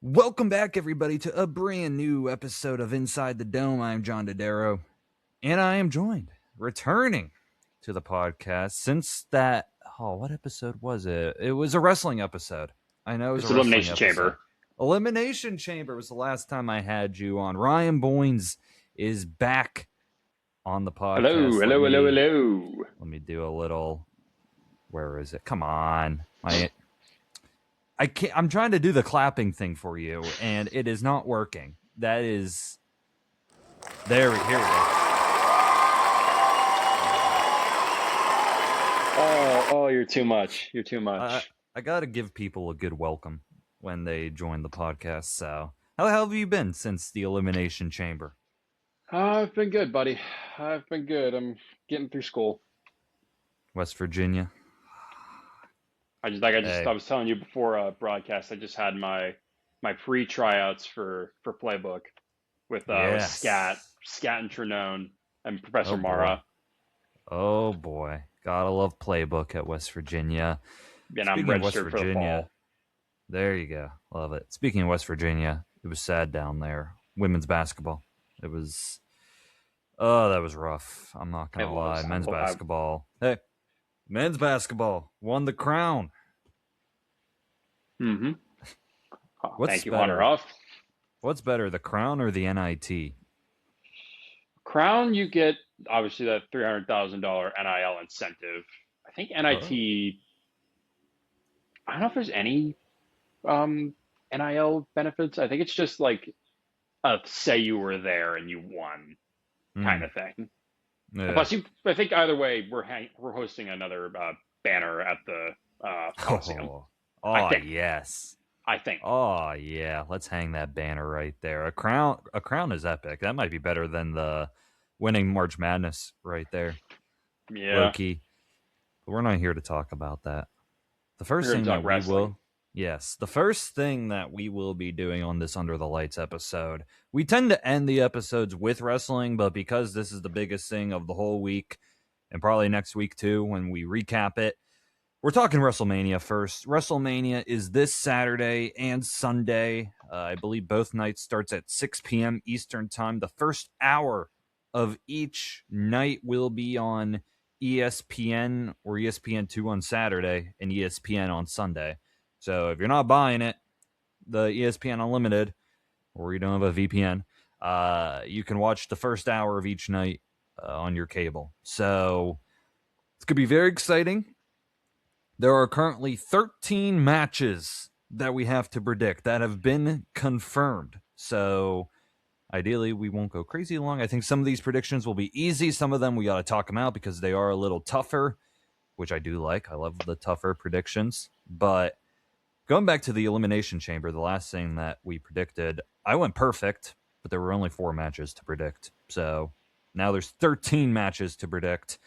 Welcome back, everybody, to a brand new episode of Inside the Dome. I'm John Dodaro, and I am joined, returning to the podcast since that, what episode was it? It was a wrestling episode. I know it was It's a wrestling Elimination episode. Chamber. Elimination Chamber was the last time I had you on. Ryan Boynes is back on the podcast. Hello. Let me do a little, where is it? Come on. I'm trying to do the clapping thing for you, and it is not working. Here we go. Oh, you're too much. You're too much. I got to give people a good welcome when they join the podcast. So, how the hell have you been since the Elimination Chamber? I've been good, buddy. I've been good. I'm getting through school. West Virginia. I was telling you before broadcast. I just had my free tryouts for Playbook with Scat and Trinone and Professor Mara. Oh boy, gotta love Playbook at West Virginia. And I'm registered for the fall. There you go, love it. Speaking of West Virginia, it was sad down there. Women's basketball. It was. Oh, that was rough. I'm not gonna lie. Men's basketball. Hey. Men's basketball won the crown. Mm-hmm. Thank you, Hunter Huff. What's better, the crown or the NIT? Crown, you get obviously that $300,000 NIL incentive. I think NIT. I don't know if there's any NIL benefits. I think it's just like say you were there and you won kind of thing. Yeah. Plus, I think either way, we're hosting another banner at the Coliseum. Yes. I think. Oh yeah, let's hang that banner right there. A crown is epic. That might be better than the winning March Madness right there. Yeah. Low-key. But we're not here to talk about that. The first thing that we will be doing on this Under the Lights episode, we tend to end the episodes with wrestling, but because this is the biggest thing of the whole week, and probably next week too, when we recap it, we're talking WrestleMania first. WrestleMania is this Saturday and Sunday. I believe both nights starts at 6 p.m. Eastern Time. The first hour of each night will be on ESPN or ESPN2 on Saturday and ESPN on Sunday. So if you're not buying it, the ESPN Unlimited, or you don't have a VPN, you can watch the first hour of each night on your cable. So it's going to be very exciting. There are currently 13 matches that we have to predict that have been confirmed. So ideally, we won't go crazy long. I think some of these predictions will be easy. Some of them we got to talk them out because they are a little tougher, which I do like. I love the tougher predictions. But going back to the Elimination Chamber, the last thing that we predicted, I went perfect, but there were only 4 matches to predict. So now there's 13 matches to predict,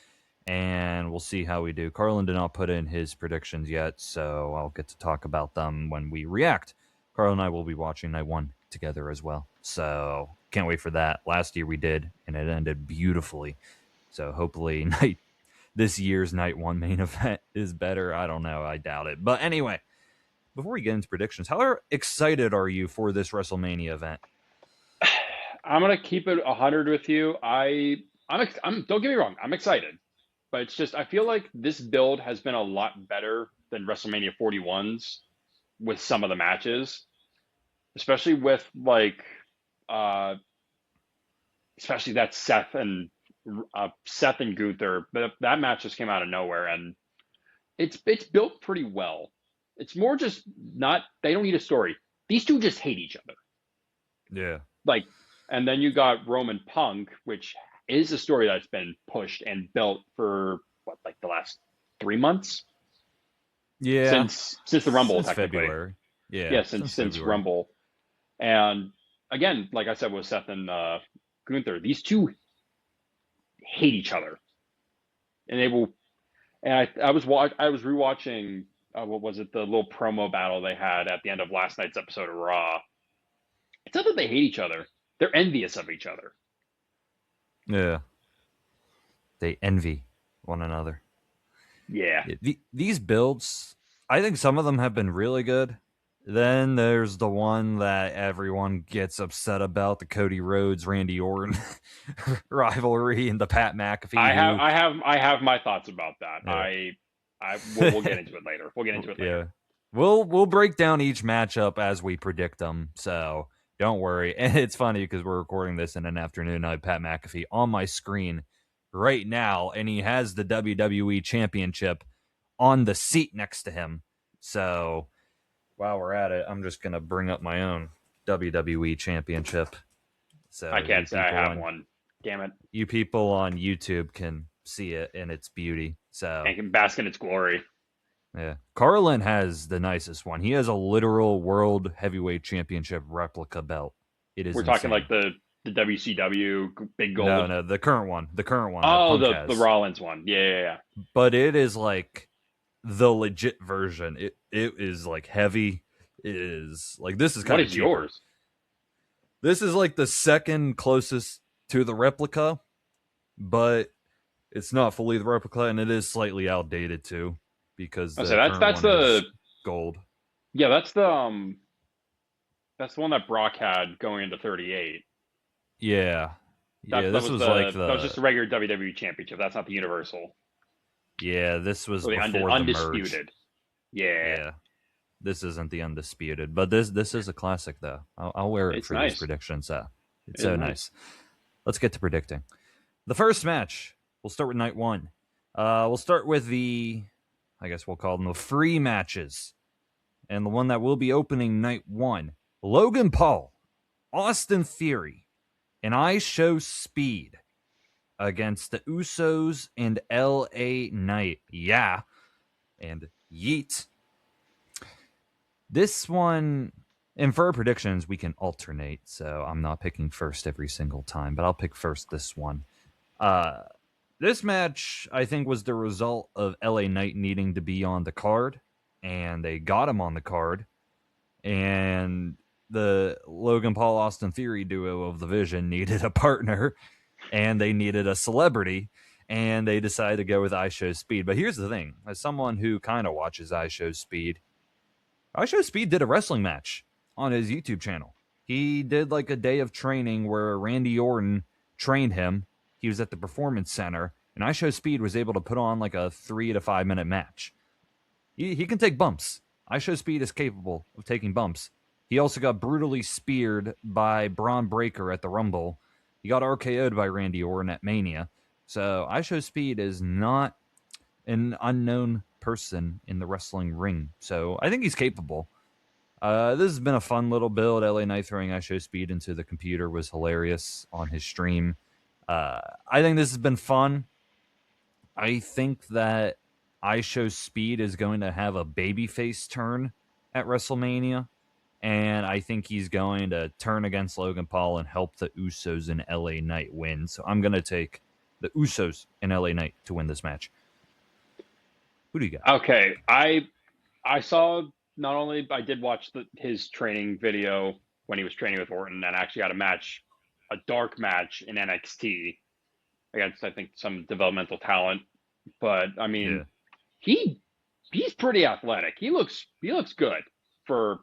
and we'll see how we do. Carlin did not put in his predictions yet, so I'll get to talk about them when we react. Carl and I will be watching Night 1 together as well. So can't wait for that. Last year we did, and it ended beautifully. So hopefully this year's Night 1 main event is better. I don't know. I doubt it. But anyway, before we get into predictions, how excited are you for this WrestleMania event? I'm going to keep it 100 with you. I'm don't get me wrong. I'm excited. But it's just, I feel like this build has been a lot better than WrestleMania 41's with some of the matches. Especially with especially that Seth and Gunther, but that match just came out of nowhere, and it's built pretty well. It's more just they don't need a story. These two just hate each other. Yeah. And then you got Roman Punk, which is a story that's been pushed and built for the last 3 months. Yeah. Since the Rumble, since technically. February. Yeah, since Rumble. And again, like I said with Seth and Gunther, these two hate each other, and they will. And I was rewatching what was it, the little promo battle they had at the end of last night's episode of Raw. It's not that they hate each other; they're envious of each other. Yeah, they envy one another. Yeah, these builds, I think some of them have been really good. Then there's the one that everyone gets upset about, the Cody Rhodes, Randy Orton rivalry, and the Pat McAfee. I have my thoughts about that. Yeah. We'll get into it later. We'll get into it later. Yeah. We'll break down each matchup as we predict them. So don't worry. And it's funny because we're recording this in an afternoon. I have Pat McAfee on my screen right now, and he has the WWE Championship on the seat next to him. So while we're at it, I'm just gonna bring up my own WWE Championship. So I can't say I have one. Damn it! You people on YouTube can see it in its beauty. So and can bask in its glory. Yeah. Carlin has the nicest one. He has a literal World Heavyweight Championship replica belt. It is. We're talking like the WCW big gold. No, the current one. The current one. Oh, the Rollins one. Yeah. But it is like the legit version. It is like heavy. It is like, this is kind of cheaper. Yours? This is like the second closest to the replica, but it's not fully the replica, and it is slightly outdated too. Because that's the gold. Yeah, that's the one that Brock had going into 38. Yeah. This was that was just a regular WWE Championship. That's not the Universal. Yeah, this was before the undisputed. Merge. Yeah. This isn't the undisputed, but this is a classic though. I'll wear it for these predictions. It's so nice. Let's get to predicting. The first match, we'll start with night one. We'll start with I guess we'll call them the free matches. And the one that will be opening night one, Logan Paul, Austin Theory, and I Show Speed against the Usos and LA Knight. Yeah. And Yeet. This one, and for our predictions, we can alternate. So I'm not picking first every single time, but I'll pick first this one. This match, I think, was the result of LA Knight needing to be on the card, and they got him on the card. And the Logan Paul Austin Theory duo of the Vision needed a partner, and they needed a celebrity, and they decided to go with I Show Speed. But here's the thing: as someone who kind of watches I Show Speed did a wrestling match on his YouTube channel. He did like a day of training where Randy Orton trained him. He was at the Performance Center, and I Show Speed was able to put on like a 3 to 5 minute match. He can take bumps. I Show Speed is capable of taking bumps. He also got brutally speared by Braun Breaker at the Rumble. He got RKO'd by Randy Orton at Mania. So I Show Speed is not an unknown person in the wrestling ring. So I think he's capable. This has been a fun little build. LA Knight throwing I Show Speed into the computer was hilarious on his stream. I think this has been fun. I think that I Show Speed is going to have a babyface turn at WrestleMania, and I think he's going to turn against Logan Paul and help the Usos and LA Knight win. So I'm going to take the Usos and LA Knight to win this match. Who do you got? Okay, I saw, not only I did watch his training video when he was training with Orton, and actually had a dark match in NXT against, I think, some developmental talent. But I mean, he's pretty athletic. He looks good for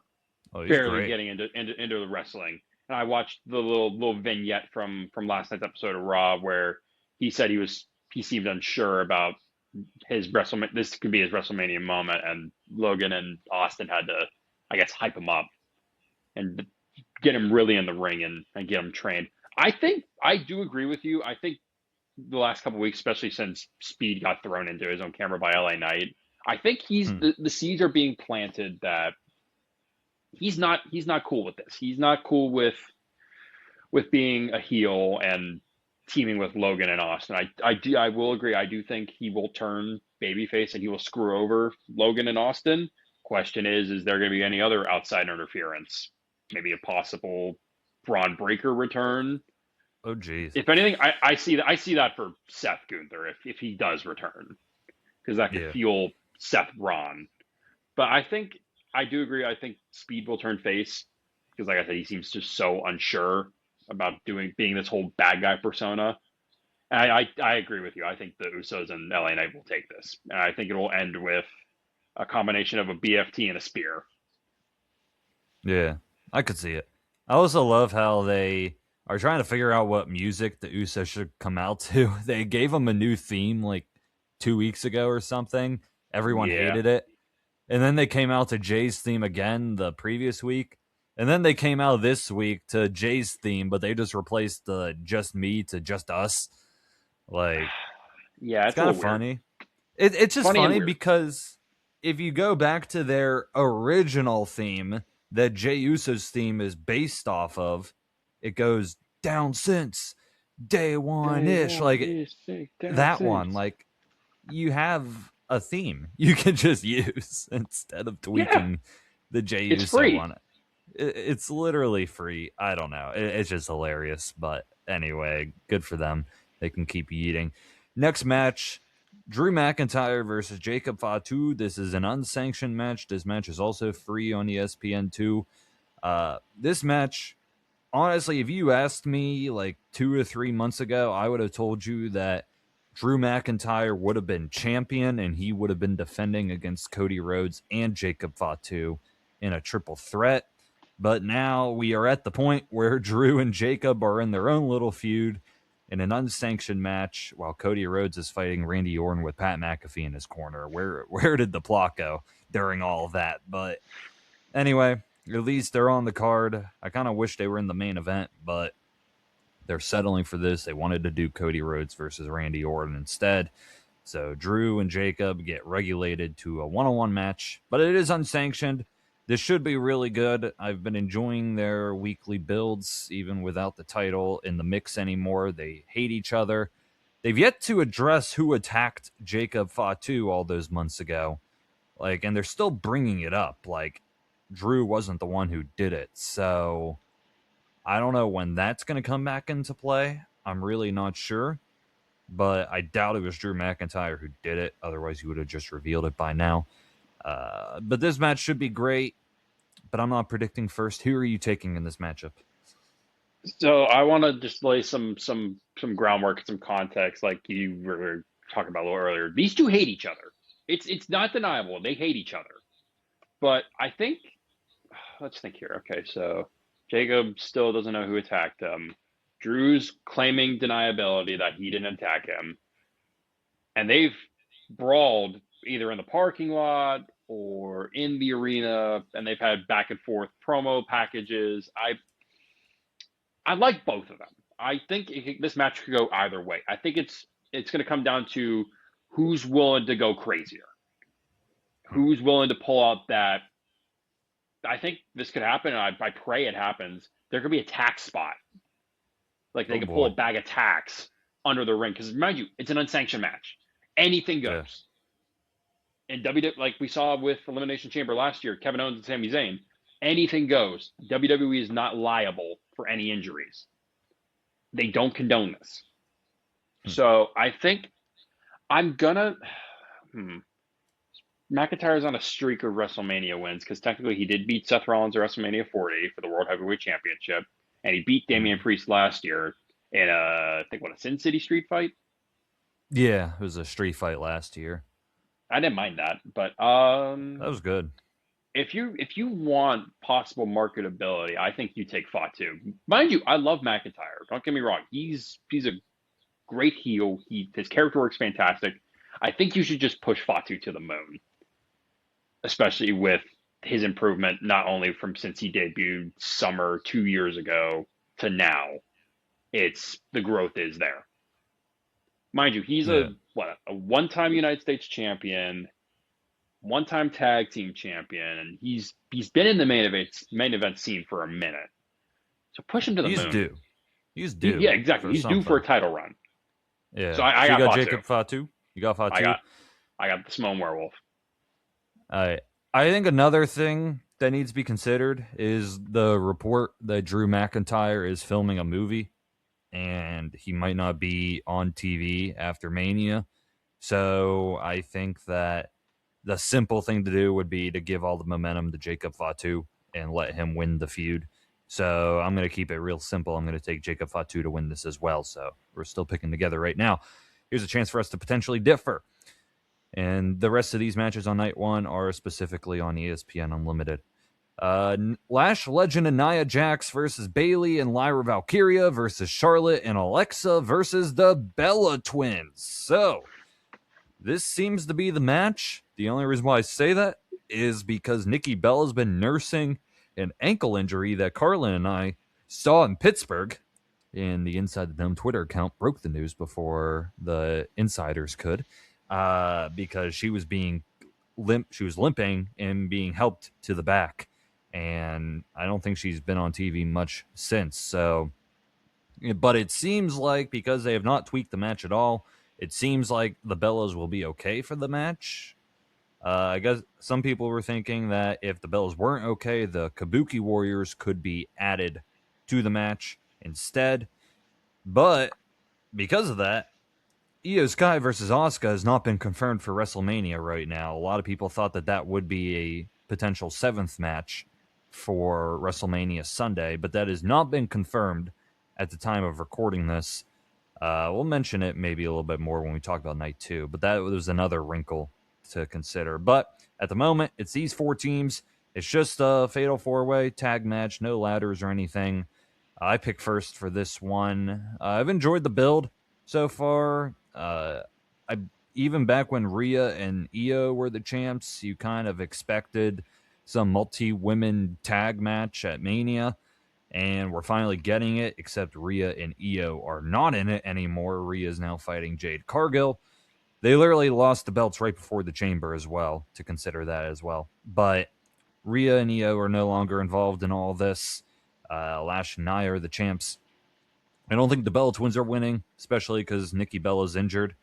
barely getting into the wrestling. And I watched the little vignette from last night's episode of Raw where he said he seemed unsure about his WrestleMania. This could be his WrestleMania moment, and Logan and Austin had to, I guess, hype him up and get him really in the ring and get him trained. I do agree with you. I think the last couple of weeks, especially since Speed got thrown into his own camera by LA Knight, I think the seeds are being planted that he's not cool with this. He's not cool with being a heel and teaming with Logan and Austin. I will agree. I do think he will turn babyface and he will screw over Logan and Austin. Question is there going to be any other outside interference? Maybe a possible Braun Breaker return. Oh, geez. If anything, I see that for Seth Gunther if he does return, because that could fuel Seth Braun. But I do agree. I think Speed will turn face because, like I said, he seems just so unsure about being this whole bad guy persona. And I agree with you. I think the Usos and LA Knight will take this, and I think it will end with a combination of a BFT and a spear. Yeah, I could see it. I also love how they are trying to figure out what music the Usos should come out to. They gave them a new theme like 2 weeks ago or something. Everyone Yeah. hated it. And then they came out to Jay's theme again the previous week. And then they came out this week to Jay's theme, but they just replaced the just me to just us. Like, Yeah, it's it's a kind of little weird. funny. It's just Funny and funny weird. because if you go back to their original theme that Jay Uso's theme is based off of, it goes down since day one Day ish. one Like is sick down that one, since. like you have a theme you can just use instead of Yeah, tweaking the Jay it's Uso free. one. It's literally free. I don't know. It's just hilarious. But anyway, good for them. They can keep eating. Next match, Drew McIntyre versus Jacob Fatu. This is an unsanctioned match. This match is also free on ESPN2. This match, honestly, if you asked me like 2 or 3 months ago, I would have told you that Drew McIntyre would have been champion and he would have been defending against Cody Rhodes and Jacob Fatu in a triple threat. But now we are at the point where Drew and Jacob are in their own little feud in an unsanctioned match while Cody Rhodes is fighting Randy Orton with Pat McAfee in his corner. Where did the plot go during all of that? But anyway, at least they're on the card. I kind of wish they were in the main event, but they're settling for this. They wanted to do Cody Rhodes versus Randy Orton instead. So Drew and Jacob get regulated to a one-on-one match, but it is unsanctioned. This should be really good. I've been enjoying their weekly builds, even without the title in the mix anymore. They hate each other. They've yet to address who attacked Jacob Fatu all those months ago. And they're still bringing it up. Like, Drew wasn't the one who did it. So I don't know when that's going to come back into play. I'm really not sure. But I doubt it was Drew McIntyre who did it. Otherwise, he would have just revealed it by now. But this match should be great. But I'm not predicting first. Who are you taking in this matchup? So I want to just lay some groundwork, some context, like you were talking about a little earlier. These two hate each other. It's not deniable. They hate each other. But I think let's think here. Okay, so Jacob still doesn't know who attacked him. Drew's claiming deniability that he didn't attack him. And they've brawled either in the parking lot or in the arena, and they've had back and forth promo packages. I like both of them. I think this match could go either way. I think it's going to come down to who's willing to go crazier, who's willing to pull out that. I think this could happen, and I pray it happens. There could be a tax spot, like they Oh could pull a boy. bag of tax under the ring because, mind you, it's an unsanctioned match. Anything Yeah. goes. And WWE, like we saw with Elimination Chamber last year, Kevin Owens and Sami Zayn, anything goes. WWE is not liable for any injuries. They don't condone this. So I think I'm gonna. McIntyre's on a streak of WrestleMania wins because technically he did beat Seth Rollins at WrestleMania 40 for the World Heavyweight Championship, and he beat Damian Priest last year in I think a Sin City Street fight. Yeah, it was a street fight last year. I didn't mind that, but That was good. if you want possible marketability, I think you take Fatu. Mind you, I love McIntyre. Don't get me wrong. He's a great heel. His character works fantastic. I think you should just push Fatu to the moon, especially with his improvement not only from since he debuted summer 2 years ago to now. It's the growth is there. Mind you, he's Yeah. a one-time United States champion, one-time tag team champion, and he's been in the main event scene for a minute. So push him to the He's moon. due. He's due. Yeah, exactly. For He's due for a something. title run. Yeah. So I So you got got Fatu. Jacob Fatu? You got I Fatu? got the Simone Werewolf. I think another thing that needs to be considered is the report that Drew McIntyre is filming a movie and he might not be on TV after Mania. So I think that the simple thing to do would be to give all the momentum to Jacob Fatu and let him win the feud. So I'm going to keep it real simple. I'm going to take Jacob Fatu to win this as well. So we're still picking together right now. Here's a chance for us to potentially differ. And the rest of these matches on night one are specifically on ESPN Unlimited. Lash Legend and Nia Jax versus Bayley and Lyra Valkyria versus Charlotte and Alexa versus the Bella Twins. So, this seems to be the match. The only reason why I say that is because Nikki Bella's been nursing an ankle injury that Carlin and I saw in Pittsburgh. And the Inside the Dome Twitter account broke the news before the insiders could, because she was limping and being helped to the back. And I don't think she's been on TV much since. So, but it seems like because they have not tweaked the match at all, it seems like the Bellas will be okay for the match. I guess some people were thinking that if the Bellas weren't okay, the Kabuki Warriors could be added to the match instead. But because of that, Io Sky versus Asuka has not been confirmed for WrestleMania right now. A lot of people thought that would be a potential 7th match for WrestleMania Sunday, but that has not been confirmed at the time of recording this. We'll mention it maybe a little bit more when we talk about night 2, but that was another wrinkle to consider. But at the moment, it's these 4 teams. It's just a fatal 4-way tag match, no ladders or anything. I picked first for this one. I've enjoyed the build so far. Even back when Rhea and Io were the champs, you kind of expected some multi-women tag match at Mania, and we're finally getting it, except Rhea and Io are not in it anymore. Rhea is now fighting Jade Cargill. They literally lost the belts right before the Chamber as well, to consider that as well. But Rhea and Io are no longer involved in all this. Lash and Nia are the champs. I don't think the Bella Twins are winning, especially because Nikki Bella's injured,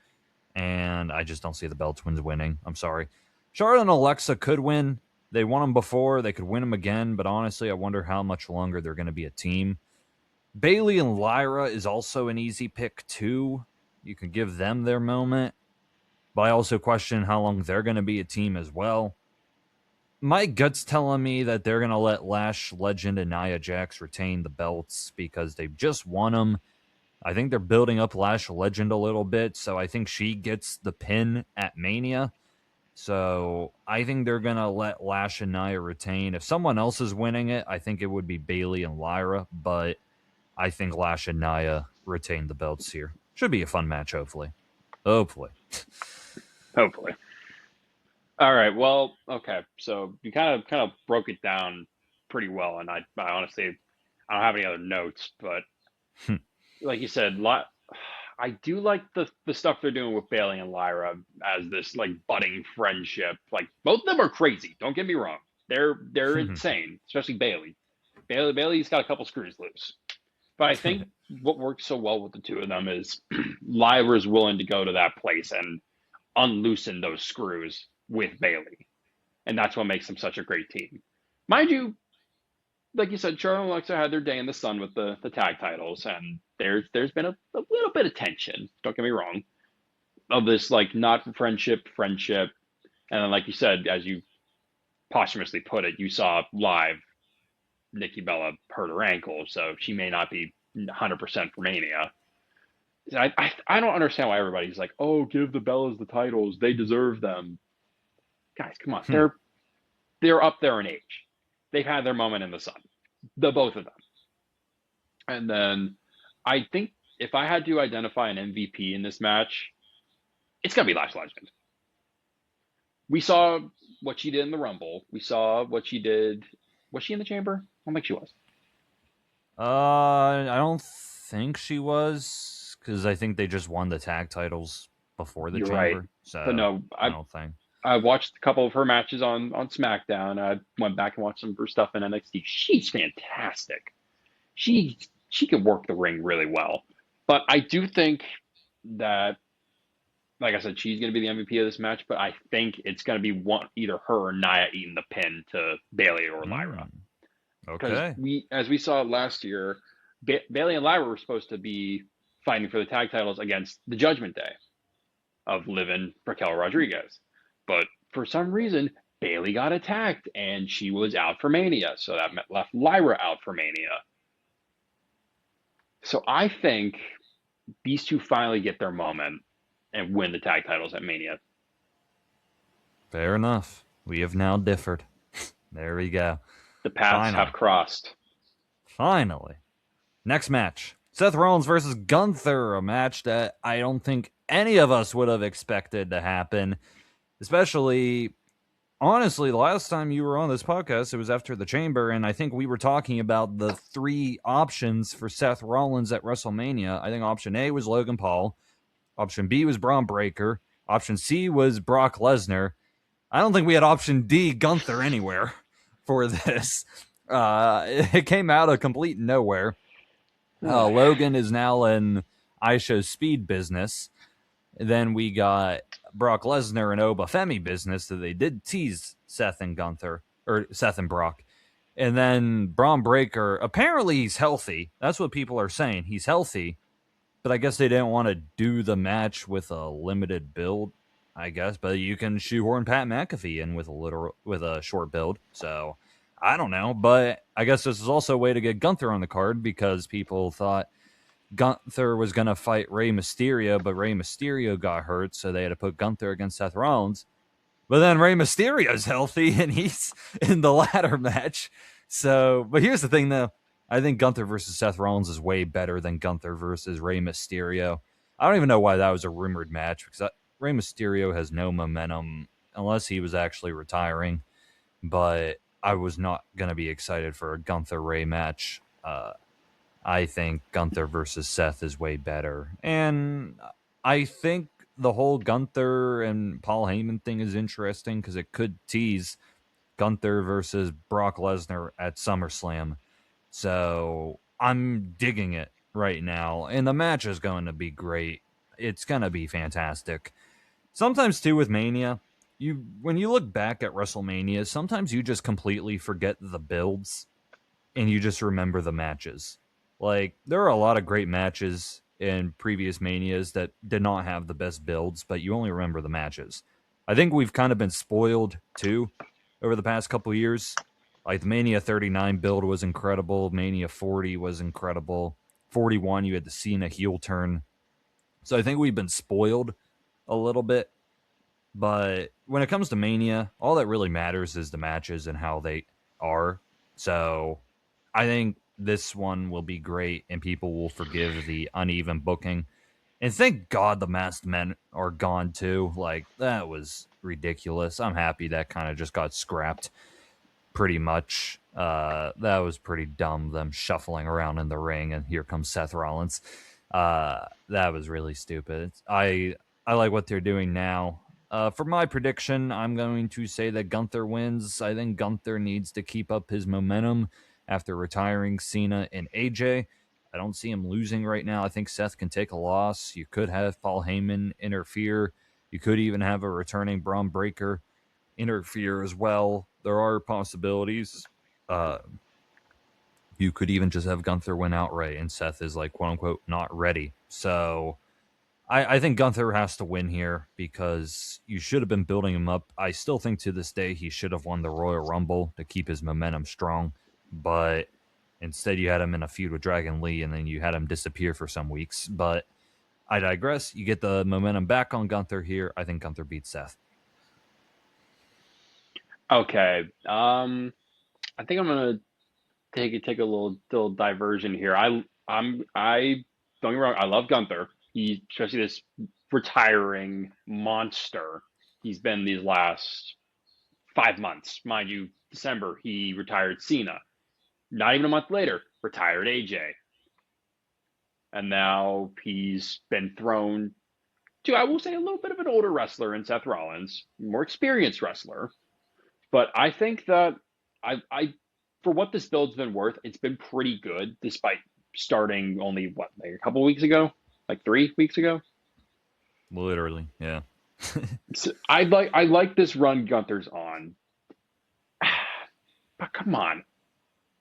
and I just don't see the Bella Twins winning. I'm sorry. Charlotte and Alexa could win. They won them before. They could win them again, but honestly, I wonder how much longer they're going to be a team. Bayley and Lyra is also an easy pick, too. You can give them their moment, but I also question how long they're going to be a team as well. My gut's telling me that they're going to let Lash Legend and Nia Jax retain the belts because they've just won them. I think they're building up Lash Legend a little bit, so I think she gets the pin at Mania. So I think they're going to let Lash and Nia retain. If someone else is winning it, I think it would be Bayley and Lyra, but I think Lash and Nia retain the belts here. Should be a fun match, hopefully. Hopefully. All right. Well, okay. So you kind of broke it down pretty well, and I honestly I don't have any other notes, but like you said, I do like the stuff they're doing with Bayley and Lyra as this like budding friendship. Like both of them are crazy. Don't get me wrong. They're insane, especially Bayley. Bayley's got a couple screws loose. But I think what works so well with the two of them is Lyra's willing to go to that place and unloosen those screws with Bayley. And that's what makes them such a great team. Mind you, like you said, Charlotte and Alexa had their day in the sun with the tag titles, and there's been a little bit of tension, don't get me wrong, of this like not friendship. And then like you said, as you posthumously put it, you saw live Nikki Bella hurt her ankle, so she may not be 100% for Mania. I don't understand why everybody's like, oh, give the Bellas the titles. They deserve them. Guys, come on. They're up there in age. They've had their moment in the sun. The both of them. And then I think if I had to identify an MVP in this match, it's going to be Lash Legend. We saw what she did in the Rumble. We saw what she did. Was she in the Chamber? I don't think she was. I don't think she was, because I think they just won the tag titles before the Chamber. Right. So but no, I don't think. I watched a couple of her matches on SmackDown. I went back and watched some of her stuff in NXT. She's fantastic. She can work the ring really well. But I do think that, like I said, she's going to be the MVP of this match. But I think it's going to be either her or Nia eating the pin to Bayley or Lyra. Okay. As we saw last year, Bayley and Lyra were supposed to be fighting for the tag titles against the Judgment Day of Liv and Raquel Rodriguez. But for some reason, Bayley got attacked and she was out for Mania. So that left Lyra out for Mania. So I think these two finally get their moment and win the tag titles at Mania. Fair enough. We have now differed. There we go. The paths Finally. have crossed. Finally. Next match. Seth Rollins versus Gunther, a match that I don't think any of us would have expected to happen. Especially, honestly, the last time you were on this podcast, it was after the Chamber, and I think we were talking about the 3 options for Seth Rollins at WrestleMania. I think option A was Logan Paul. Option B was Braun Breaker. Option C was Brock Lesnar. I don't think we had option D, Gunther, anywhere for this. It came out of complete nowhere. Logan is now in Aisha's speed business. Then we got Brock Lesnar and Obafemi business that they did tease Seth and Gunther, or Seth and Brock. And then Braun Breaker, apparently he's healthy. That's what people are saying. He's healthy. But I guess they didn't want to do the match with a limited build, I guess. But you can shoehorn Pat McAfee in with a short build. So I don't know. But I guess this is also a way to get Gunther on the card because people thought Gunther was going to fight Rey Mysterio, but Rey Mysterio got hurt, so they had to put Gunther against Seth Rollins. But then Rey Mysterio's healthy, and he's in the ladder match. So, but here's the thing, though. I think Gunther versus Seth Rollins is way better than Gunther versus Rey Mysterio. I don't even know why that was a rumored match, because Rey Mysterio has no momentum unless he was actually retiring. But I was not going to be excited for a Gunther-Rey match. I think Gunther versus Seth is way better. And I think the whole Gunther and Paul Heyman thing is interesting because it could tease Gunther versus Brock Lesnar at SummerSlam. So I'm digging it right now. And the match is going to be great. It's going to be fantastic. Sometimes, too, with Mania, when you look back at WrestleMania, sometimes you just completely forget the builds and you just remember the matches. Like, there are a lot of great matches in previous Manias that did not have the best builds, but you only remember the matches. I think we've kind of been spoiled, too, over the past couple years. Like, the Mania 39 build was incredible. Mania 40 was incredible. 41, you had the Cena heel turn. So I think we've been spoiled a little bit. But when it comes to Mania, all that really matters is the matches and how they are. So I think this one will be great, and people will forgive the uneven booking. And thank God the Masked Men are gone, too. Like, that was ridiculous. I'm happy that kind of just got scrapped, pretty much. That was pretty dumb, them shuffling around in the ring, and here comes Seth Rollins. That was really stupid. I like what they're doing now. For my prediction, I'm going to say that Gunther wins. I think Gunther needs to keep up his momentum after retiring Cena and AJ. I don't see him losing right now. I think Seth can take a loss. You could have Paul Heyman interfere. You could even have a returning Braun Breaker interfere as well. There are possibilities. You could even just have Gunther win outright, and Seth is like, quote unquote, not ready. So I think Gunther has to win here because you should have been building him up. I still think to this day he should have won the Royal Rumble to keep his momentum strong. But instead you had him in a feud with Dragon Lee, and then you had him disappear for some weeks. But I digress. You get the momentum back on Gunther here. I think Gunther beats Seth. Okay. I think I'm gonna take a little diversion here. I don't get me wrong. I love Gunther. He's especially this retiring monster he's been these last 5 months, mind you. December he retired Cena. Not even a month later, retired AJ. And now he's been thrown to, I will say, a little bit of an older wrestler in Seth Rollins, more experienced wrestler. But I think that I for what this build's been worth, it's been pretty good despite starting only like a couple weeks ago, like 3 weeks ago. Literally, yeah. So I like this run Gunther's on. But come on.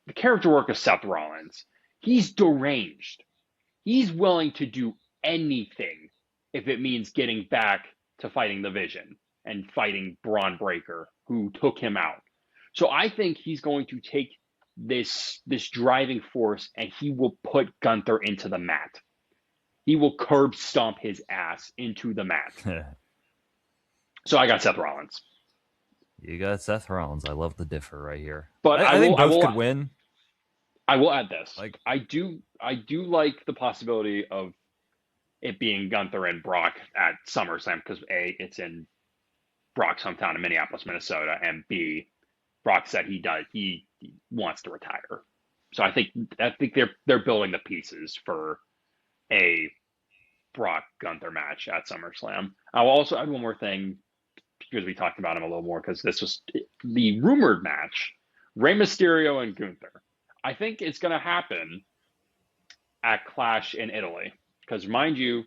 The character work of Seth Rollins. He's deranged. He's willing to do anything if it means getting back to fighting the Vision and fighting Braun Breaker, who took him out. So I think he's going to take this driving force and he will put Gunther into the mat. He will curb stomp his ass into the mat. So I got Seth Rollins. You got Seth Rollins. I love the differ right here. But I think both could win. I will add this. Like, I do like the possibility of it being Gunther and Brock at SummerSlam because A, it's in Brock's hometown in Minneapolis, Minnesota, and B, Brock said he wants to retire. So I think they're building the pieces for a Brock Gunther match at SummerSlam. I'll also add one more thing because we talked about him a little more because this was the rumored match, Rey Mysterio and Gunther. I think it's going to happen at Clash in Italy because, mind you,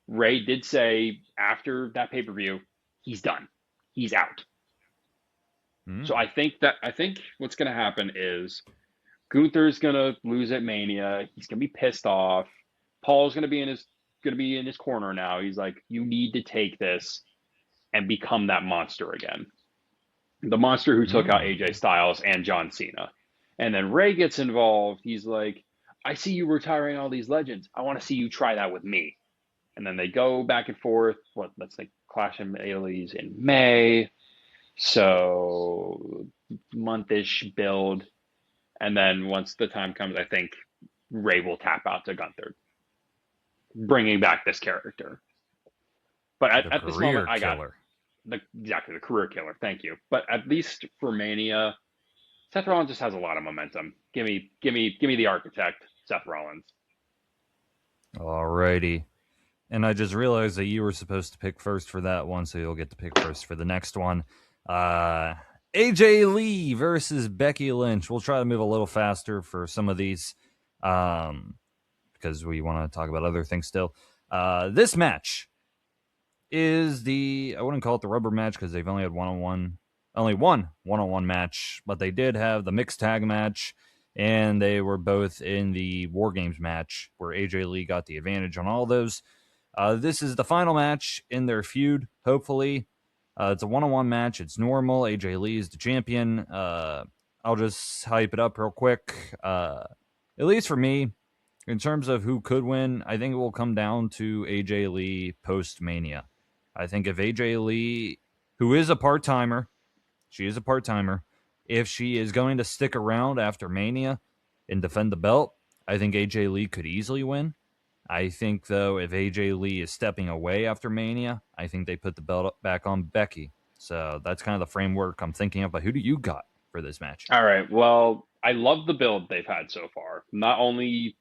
Rey did say after that pay-per-view, he's done. He's out. So I think what's going to happen is Gunther's going to lose at Mania. He's going to be pissed off. Paul's going to be in his corner now. He's like, you need to take this and become that monster again. The monster who took out AJ Styles and John Cena. And then Rey gets involved. He's like, I see you retiring all these legends. I want to see you try that with me. And then they go back and forth. Let's think Clash in Italy's in May. So month-ish build. And then once the time comes, I think Rey will tap out to Gunther, bringing back this character. But at this moment, I got the career killer. Thank you. But at least for Mania, Seth Rollins just has a lot of momentum. Give me the architect, Seth Rollins. Alrighty. And I just realized that you were supposed to pick first for that one, so you'll get to pick first for the next one. AJ Lee versus Becky Lynch. We'll try to move a little faster for some of these because we want to talk about other things still. This match is I wouldn't call it the rubber match because they've only had one one-on-one match, but they did have the mixed tag match, and they were both in the War Games match where AJ Lee got the advantage on all those. This is the final match in their feud, hopefully. It's a one-on-one match. It's normal. AJ Lee is the champion. I'll just hype it up real quick. At least for me, in terms of who could win, I think it will come down to AJ Lee post-Mania. I think if AJ Lee, who is a part-timer, if she is going to stick around after Mania and defend the belt, I think AJ Lee could easily win. I think, though, if AJ Lee is stepping away after Mania, I think they put the belt back on Becky. So that's kind of the framework I'm thinking of. But who do you got for this match? All right. Well, I love the build they've had so far. Not only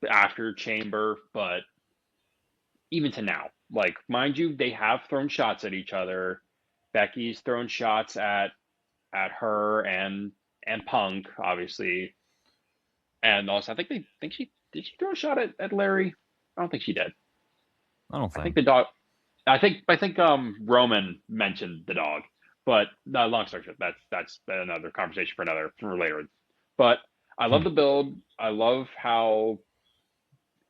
after Chamber, but even to now. Like, mind you, they have thrown shots at each other. Becky's thrown shots at her and Punk, obviously. And also, did she throw a shot at Larry? I don't think she did. I think the dog. I think Roman mentioned the dog, but long story short, that's another conversation for later. But I love the build. I love how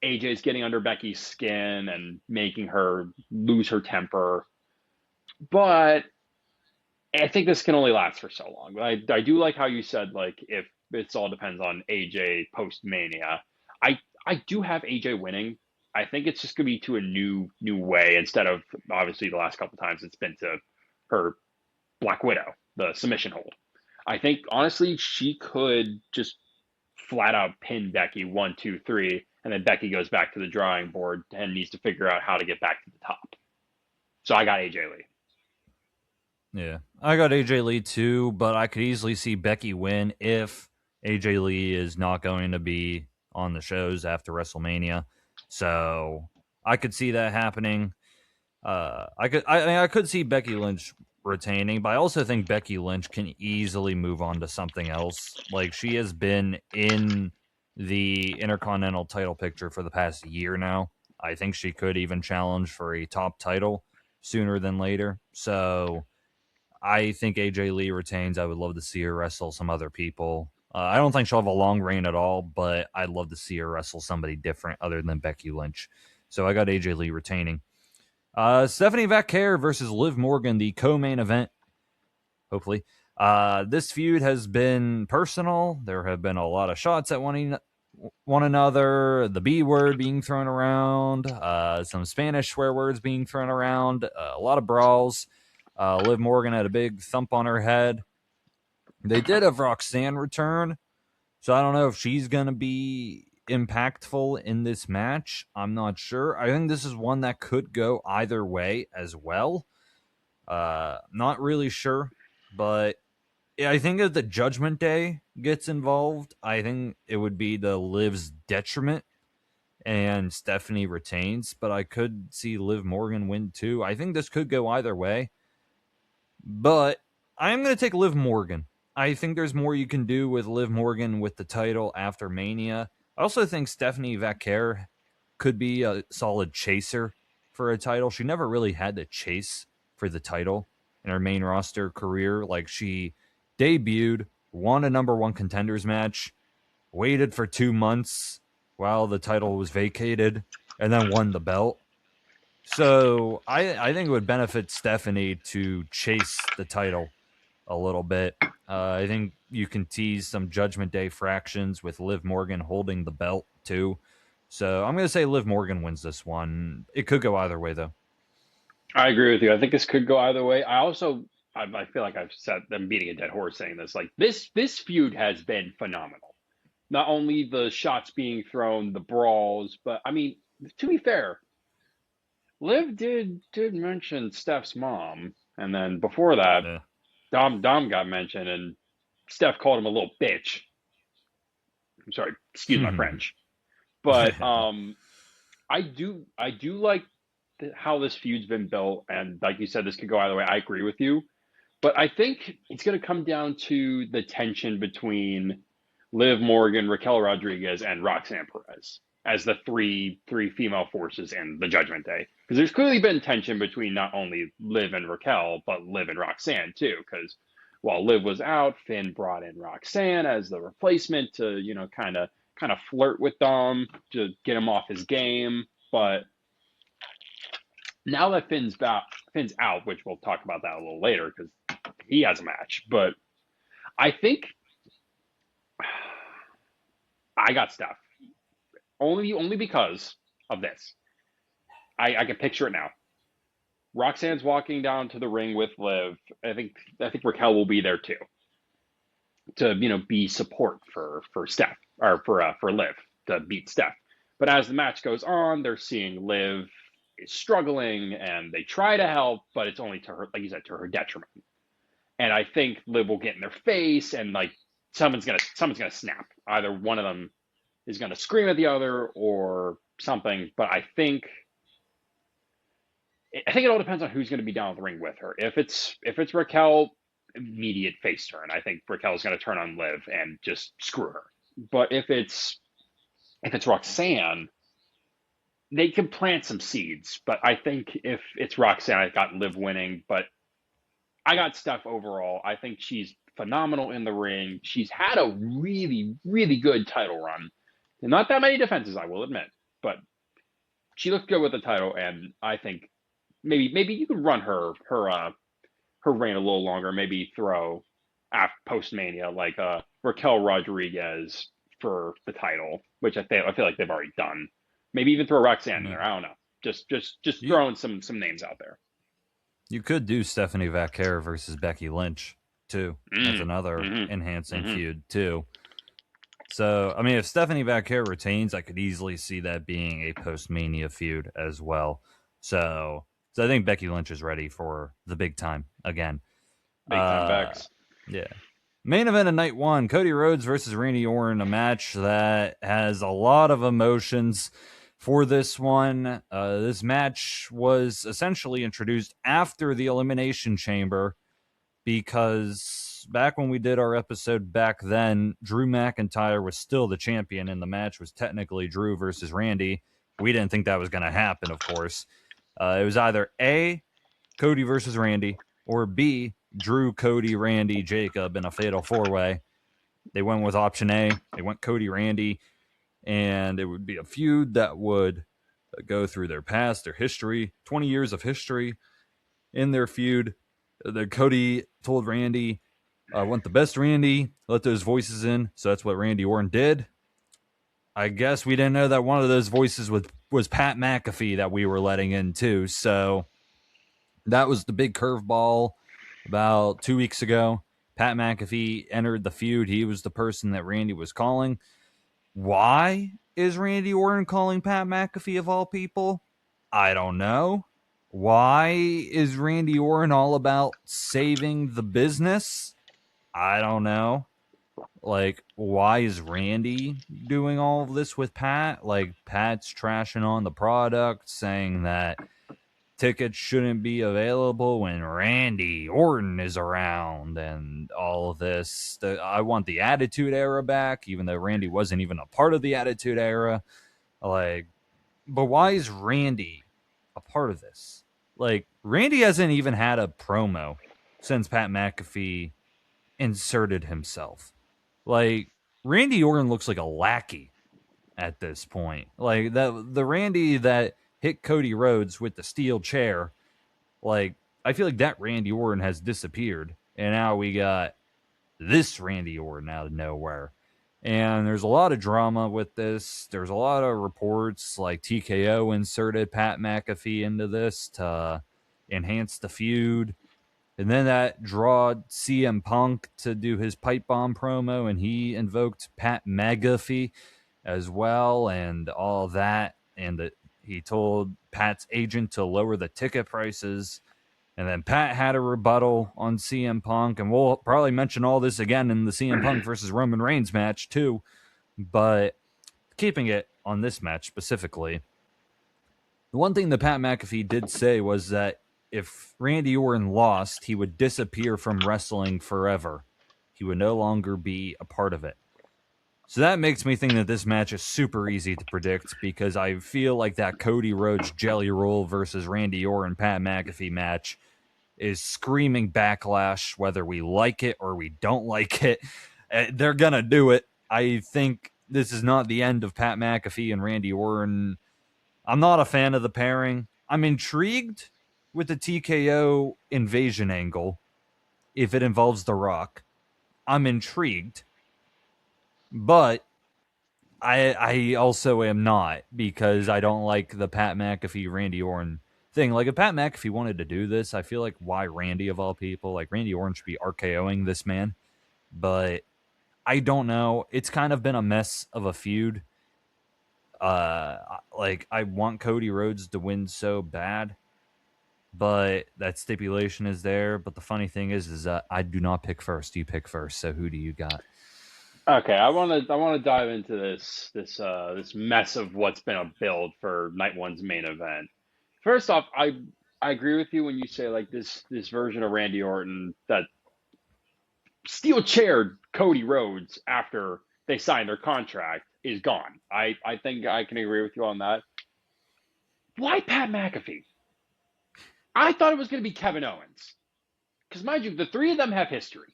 AJ's getting under Becky's skin and making her lose her temper. But I think this can only last for so long. I do like how you said, like, if it all depends on AJ post Mania. I do have AJ winning. I think it's just going to be to a new way instead of obviously the last couple times it's been to her Black Widow, the submission hold. I think honestly she could just flat out pin Becky 1, 2, 3, and then Becky goes back to the drawing board and needs to figure out how to get back to the top. So I got AJ Lee. Yeah, I got AJ Lee too, but I could easily see Becky win if AJ Lee is not going to be on the shows after WrestleMania. So I could see that happening. I could see Becky Lynch retaining, but I also think Becky Lynch can easily move on to something else. Like, she has been in the Intercontinental title picture for the past year now. I think she could even challenge for a top title sooner than later. So I think AJ Lee retains. I would love to see her wrestle some other people. I don't think she'll have a long reign at all, but I'd love to see her wrestle somebody different other than Becky Lynch. So I got AJ Lee retaining. Stephanie Vaquer versus Liv Morgan, the co-main event. Hopefully. This feud has been personal. There have been a lot of shots at one another, the B word being thrown around, some Spanish swear words being thrown around, a lot of brawls. Liv Morgan had a big thump on her head. They did have Roxanne return, so I don't know if she's going to be impactful in this match. I'm not sure. I think this is one that could go either way as well. Not really sure, but I think if the Judgment Day gets involved, I think it would be to Liv's detriment and Stephanie retains, but I could see Liv Morgan win too. I think this could go either way, but I am going to take Liv Morgan. I think there's more you can do with Liv Morgan with the title after Mania. I also think Stephanie Vaquer could be a solid chaser for a title. She never really had to chase for the title in her main roster career. Like, she debuted, won a number one contenders match, waited for 2 months while the title was vacated, and then won the belt. So I think it would benefit Stephanie to chase the title a little bit. I think you can tease some Judgment Day fractions with Liv Morgan holding the belt too. So I'm going to say Liv Morgan wins this one. It could go either way, though. I agree with you. I think this could go either way. I feel like I've said, I'm beating a dead horse saying this. Like, this feud has been phenomenal. Not only the shots being thrown, the brawls, but I mean, to be fair, Liv did mention Steph's mom, and then before that, Yeah. Dom got mentioned, and Steph called him a little bitch. I'm sorry, excuse my French, but I do like how this feud's been built, and like you said, this could go either way. I agree with you, but I think it's going to come down to the tension between Liv Morgan, Raquel Rodriguez, and Roxanne Perez as the three female forces in the Judgment Day. Because there's clearly been tension between not only Liv and Raquel, but Liv and Roxanne too. Because while Liv was out, Finn brought in Roxanne as the replacement to, you know, kind of flirt with Dom to get him off his game. But now that Finn's out, which we'll talk about that a little later because he has a match. But I think I got Steph. Only because of this. I can picture it now. Roxanne's walking down to the ring with Liv. I think Raquel will be there too, to, you know, be support for Steph, or for Liv to beat Steph. But as the match goes on, they're seeing Liv is struggling, and they try to help, but it's only to her, like you said, to her detriment. And I think Liv will get in their face, and like someone's gonna snap. Either one of them is going to scream at the other or something, but I think it all depends on who's going to be down the ring with her. If it's Raquel, immediate face turn. I think Raquel's going to turn on Liv and just screw her. But if it's Roxanne, they can plant some seeds. But I think if it's Roxanne, I got Liv winning, but I got Steph overall. I think she's phenomenal in the ring. She's had a really, really good title run. Not that many defenses, I will admit, but she looked good with the title, and I think maybe you could run her reign a little longer. Maybe throw post Mania like Raquel Rodriguez for the title, which I feel like they've already done. Maybe even throw Roxanne in there. I don't know. Just throwing some names out there. You could do Stephanie Vaquer versus Becky Lynch too. That's another enhancing feud too. So, I mean, if Stephanie Vaquer retains, I could easily see that being a post-Mania feud as well. So I think Becky Lynch is ready for the big time again. Big time backs. Yeah. Main event of night one, Cody Rhodes versus Randy Orton, a match that has a lot of emotions for this one. This match was essentially introduced after the Elimination Chamber because back when we did our episode back then, Drew McIntyre was still the champion, and the match was technically Drew versus Randy. We didn't think that was going to happen, of course. It was either A, Cody versus Randy, or B, Drew, Cody, Randy, Jacob in a fatal four-way. They went with option A. They went Cody, Randy, and it would be a feud that would go through their past, their history, 20 years of history in their feud. Cody told Randy, I want the best Randy, let those voices in. So that's what Randy Orton did. I guess we didn't know that one of those voices was Pat McAfee that we were letting in too. So that was the big curveball about 2 weeks ago. Pat McAfee entered the feud. He was the person that Randy was calling. Why is Randy Orton calling Pat McAfee of all people? I don't know. Why is Randy Orton all about saving the business? I don't know. Like, why is Randy doing all of this with Pat? Like, Pat's trashing on the product, saying that tickets shouldn't be available when Randy Orton is around and all of this. I want the Attitude Era back, even though Randy wasn't even a part of the Attitude Era. Like, but why is Randy a part of this? Like, Randy hasn't even had a promo since Pat McAfee inserted himself. Like, Randy Orton looks like a lackey at this point. Like, the Randy that hit Cody Rhodes with the steel chair, like, I feel like that Randy Orton has disappeared. And now we got this Randy Orton out of nowhere. And there's a lot of drama with this. There's a lot of reports like TKO inserted Pat McAfee into this to enhance the feud. And then that drawed CM Punk to do his pipe bomb promo, and he invoked Pat McAfee as well, and all that. And he told Pat's agent to lower the ticket prices. And then Pat had a rebuttal on CM Punk, and we'll probably mention all this again in the CM Punk versus Roman Reigns match too. But keeping it on this match specifically, the one thing that Pat McAfee did say was that if Randy Orton lost, he would disappear from wrestling forever. He would no longer be a part of it. So that makes me think that this match is super easy to predict, because I feel like that Cody Rhodes Jelly Roll versus Randy Orton Pat McAfee match is screaming backlash, whether we like it or we don't like it. They're going to do it. I think this is not the end of Pat McAfee and Randy Orton. I'm not a fan of the pairing. I'm intrigued with the TKO invasion angle if it involves The Rock. I'm intrigued, but I also am not, because I don't like the Pat McAfee Randy Orton thing. Like, if Pat McAfee wanted to do this, I feel like, why Randy of all people? Like, Randy Orton should be RKOing this man, but I don't know. It's kind of been a mess of a feud. Like, I want Cody Rhodes to win so bad, but that stipulation is there. But the funny thing is I do not pick first. You pick first. So who do you got? Okay, I want to dive into this mess of what's been a build for night one's main event. First off, I agree with you when you say, like, this version of Randy Orton that steel chaired Cody Rhodes after they signed their contract is gone. I think I can agree with you on that. Why Pat McAfee? I thought it was going to be Kevin Owens. Because, mind you, the three of them have history.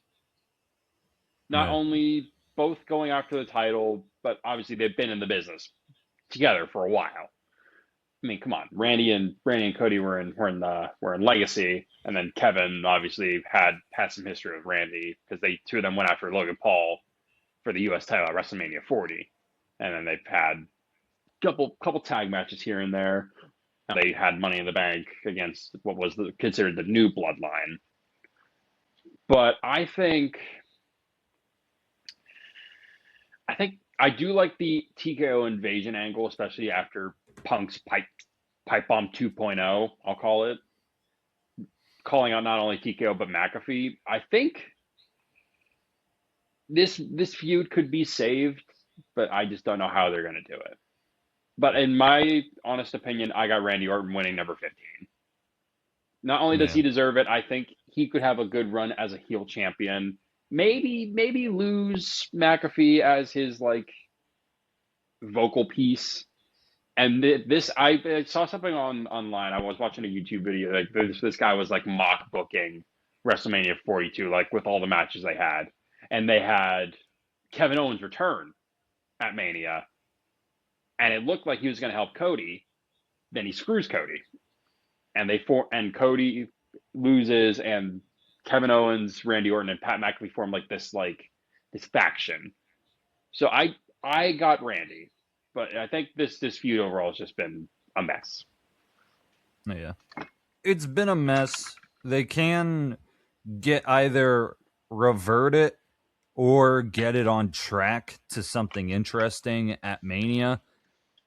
Not only both going after the title, but obviously they've been in the business together for a while. I mean, come on, Randy and Cody were in Legacy, and then Kevin obviously had some history with Randy, because they two of them went after Logan Paul for the U.S. title at WrestleMania 40, and then they've had couple tag matches here and there. They had Money in the Bank against what was considered the new bloodline. But I think I do like the TKO invasion angle, especially after Punk's pipe bomb 2.0, I'll call it, calling out not only TKO but McAfee. I think this feud could be saved, but I just don't know how they're going to do it. But in my honest opinion, I got Randy Orton winning number 15. Not only does he deserve it, I think he could have a good run as a heel champion. Maybe lose McAfee as his, like, vocal piece. And this, I saw something online. I was watching a YouTube video. Like, this guy was, like, mock booking WrestleMania 42, like, with all the matches they had, and they had Kevin Owens return at Mania, and it looked like he was going to help Cody. Then he screws Cody, and Cody loses, and Kevin Owens, Randy Orton, and Pat McAfee form this faction. So I got Randy, but I think this feud overall has just been a mess. Yeah, it's been a mess. They can get either revert it or get it on track to something interesting at Mania.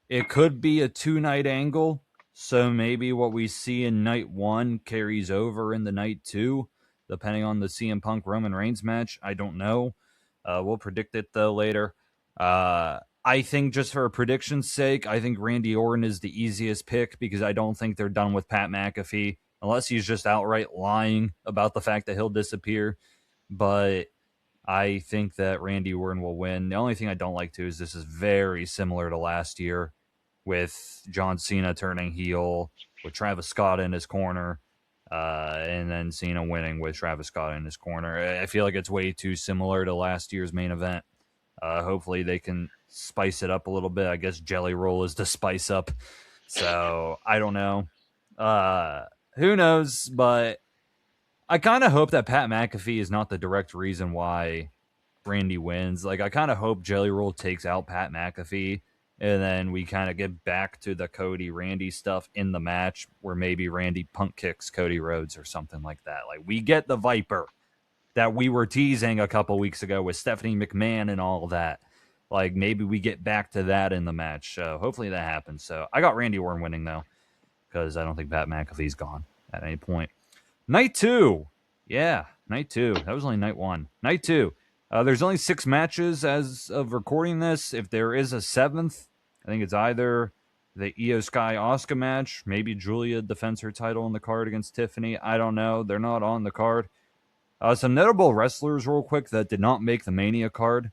It could be a 2-night angle, so maybe what we see in night 1 carries over into night 2, depending on the CM Punk Roman Reigns match. I don't know. We'll predict it though later. I think just for a prediction's sake, I think Randy Orton is the easiest pick because I don't think they're done with Pat McAfee unless he's just outright lying about the fact that he'll disappear. But I think that Randy Orton will win. The only thing I don't like too is this is very similar to last year with John Cena turning heel with Travis Scott in his corner, and then Cena winning with Travis Scott in his corner. I feel like it's way too similar to last year's main event. Hopefully they can spice it up a little bit. I guess Jelly Roll is the spice up. So I don't know. Who knows? But I kind of hope that Pat McAfee is not the direct reason why Randy wins. Like, I kind of hope Jelly Roll takes out Pat McAfee, and then we kind of get back to the Cody Randy stuff in the match where maybe Randy punk kicks Cody Rhodes or something like that. Like, we get the Viper that we were teasing a couple weeks ago with Stephanie McMahon and all of that. Like, maybe we get back to that in the match. Hopefully that happens. So I got Randy Orton winning, though, because I don't think Pat McAfee's gone at any point. Night 2. Yeah, night 2. That was only night 1. Night 2. There's only 6 matches as of recording this. If there is a 7th, I think it's either the Io Sky Asuka match. Maybe Julia defends her title on the card against Tiffany. I don't know. They're not on the card. Some notable wrestlers real quick that did not make the Mania card.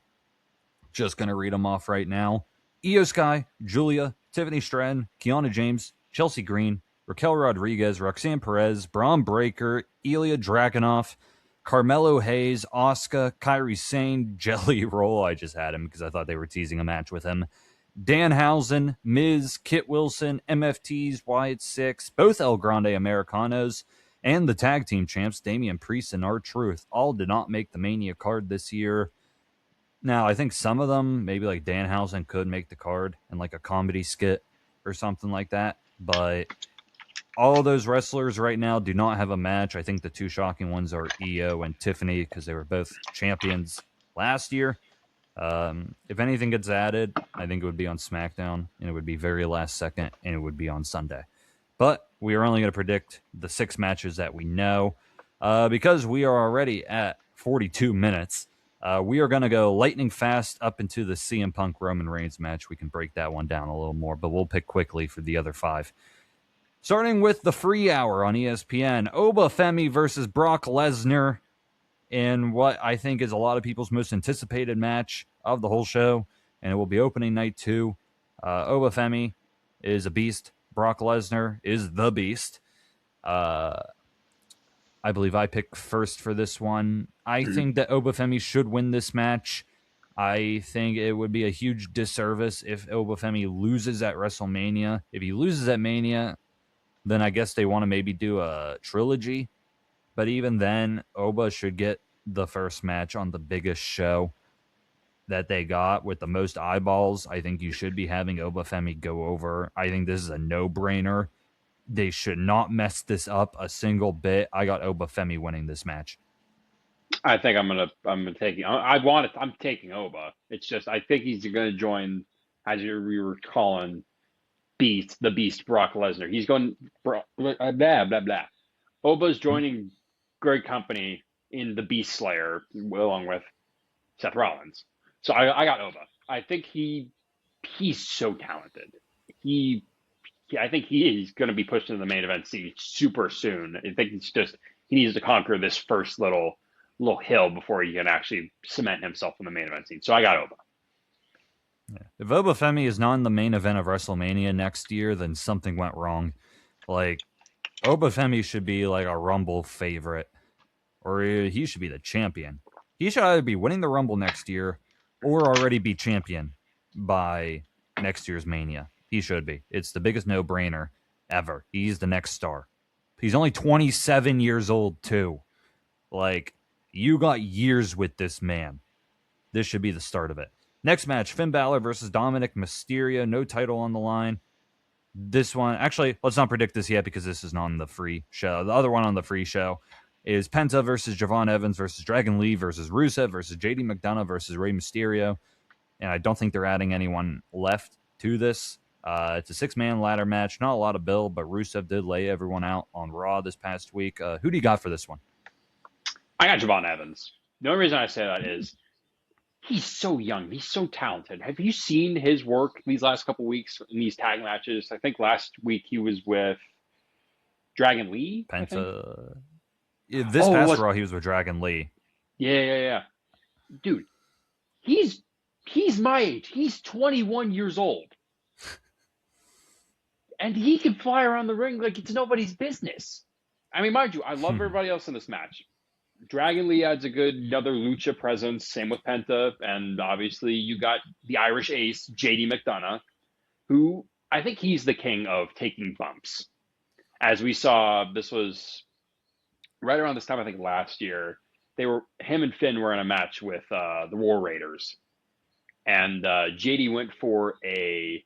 Just going to read them off right now. Io Sky, Julia, Tiffany Stratton, Kiana James, Chelsea Green, Raquel Rodriguez, Roxanne Perez, Braun Breaker, Ilya Dragunov, Carmelo Hayes, Asuka, Kairi Sane, Jelly Roll. I just had him because I thought they were teasing a match with him. Danhausen, Miz, Kit Wilson, MFTs, Wyatt Six, both El Grande Americanos, and the tag team champs, Damian Priest and R-Truth, all did not make the Mania card this year. Now, I think some of them, maybe like Danhausen, could make the card in like a comedy skit or something like that. But all of those wrestlers right now do not have a match. I think the 2 shocking ones are Io and Tiffany because they were both champions last year. If anything gets added, I think it would be on SmackDown, and it would be very last second, and it would be on Sunday. But we are only going to predict the 6 matches that we know. Because we are already at 42 minutes, we are going to go lightning fast up into the CM Punk Roman Reigns match. We can break that one down a little more, but we'll pick quickly for the other 5. Starting with the free hour on ESPN, Oba Femi versus Brock Lesnar in what I think is a lot of people's most anticipated match of the whole show, and it will be opening night 2. Oba Femi is a beast. Brock Lesnar is the beast. I believe I picked first for this one. I think that Oba Femi should win this match. I think it would be a huge disservice if Oba Femi loses at WrestleMania. If he loses at Mania, then I guess they want to maybe do a trilogy. But even then, Oba should get the first match on the biggest show that they got with the most eyeballs. I think you should be having Oba Femi go over. I think this is a no-brainer. They should not mess this up a single bit. I got Oba Femi winning this match. I think I'm taking Oba. It's just I think he's going to join, as you were calling, the Beast Brock Lesnar. He's going blah blah blah. Oba's joining Greg Company in the Beast Slayer along with Seth Rollins. So I got Oba. I think he's so talented. I think he is going to be pushed into the main event scene super soon. I think he needs to conquer this first little hill before he can actually cement himself in the main event scene. So I got Oba. Yeah. If Oba Femi is not in the main event of WrestleMania next year, then something went wrong. Like, Oba Femi should be like a Rumble favorite, or he should be the champion. He should either be winning the Rumble next year or already be champion by next year's Mania. He should be. It's the biggest no-brainer ever. He's the next star. He's only 27 years old, too. Like, you got years with this man. This should be the start of it. Next match, Finn Balor versus Dominic Mysterio. No title on the line. This one, actually, let's not predict this yet because this is not on the free show. The other one on the free show is Penta versus Javon Evans versus Dragon Lee versus Rusev versus JD McDonough versus Rey Mysterio. And I don't think they're adding anyone left to this. It's a 6-man ladder match. Not a lot of build, but Rusev did lay everyone out on Raw this past week. Who do you got for this one? I got Javon Evans. The only reason I say that is he's so young. He's so talented. Have you seen his work these last couple weeks in these tag matches? I think last week he was with Dragon Lee. Penta. This past Raw, he was with Dragon Lee. Yeah. Dude, he's my age. He's 21 years old. And he can fly around the ring like it's nobody's business. I mean, mind you, I love everybody else in this match. Dragon Lee adds another lucha presence. Same with Penta. And obviously you got the Irish ace, JD McDonough, who I think he's the king of taking bumps. As we saw, this was right around this time, I think last year, him and Finn were in a match with the War Raiders. And JD went for a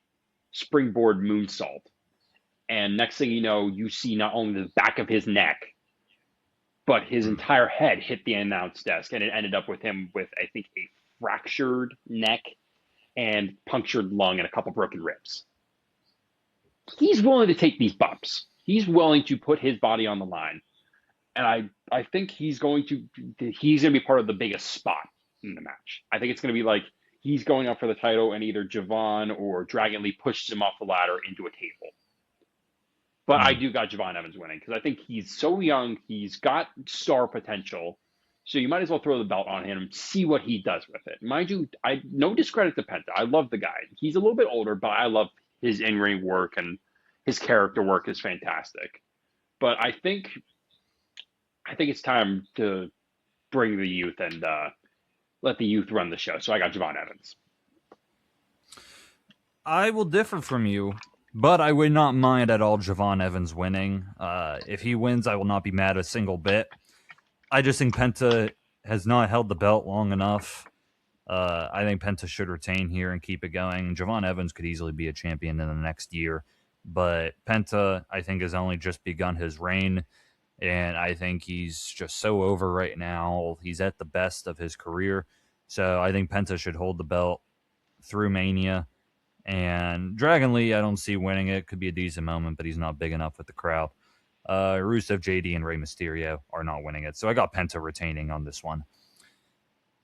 springboard moonsault. And next thing you know, you see not only the back of his neck, but his entire head hit the announce desk. And it ended up with him with, I think, a fractured neck and punctured lung and a couple broken ribs. He's willing to take these bumps. He's willing to put his body on the line. And I think he's going to be part of the biggest spot in the match. I think it's going to be like he's going up for the title and either Javon or Dragon Lee pushes him off the ladder into a table. But I do got Javon Evans winning because I think he's so young. He's got star potential. So you might as well throw the belt on him and see what he does with it. Mind you, no discredit to Penta. I love the guy. He's a little bit older, but I love his in-ring work and his character work is fantastic. But I think it's time to bring the youth and let the youth run the show. So I got Javon Evans. I will differ from you, but I would not mind at all Javon Evans winning. If he wins, I will not be mad a single bit. I just think Penta has not held the belt long enough. I think Penta should retain here and keep it going. Javon Evans could easily be a champion in the next year, but Penta, I think, has only just begun his reign, and I think he's just so over right now. He's at the best of his career, so I think Penta should hold the belt through Mania. And Dragon Lee, I don't see winning it. Could be a decent moment, but he's not big enough with the crowd. Rusev, JD, and Rey Mysterio are not winning it. So I got Penta retaining on this one.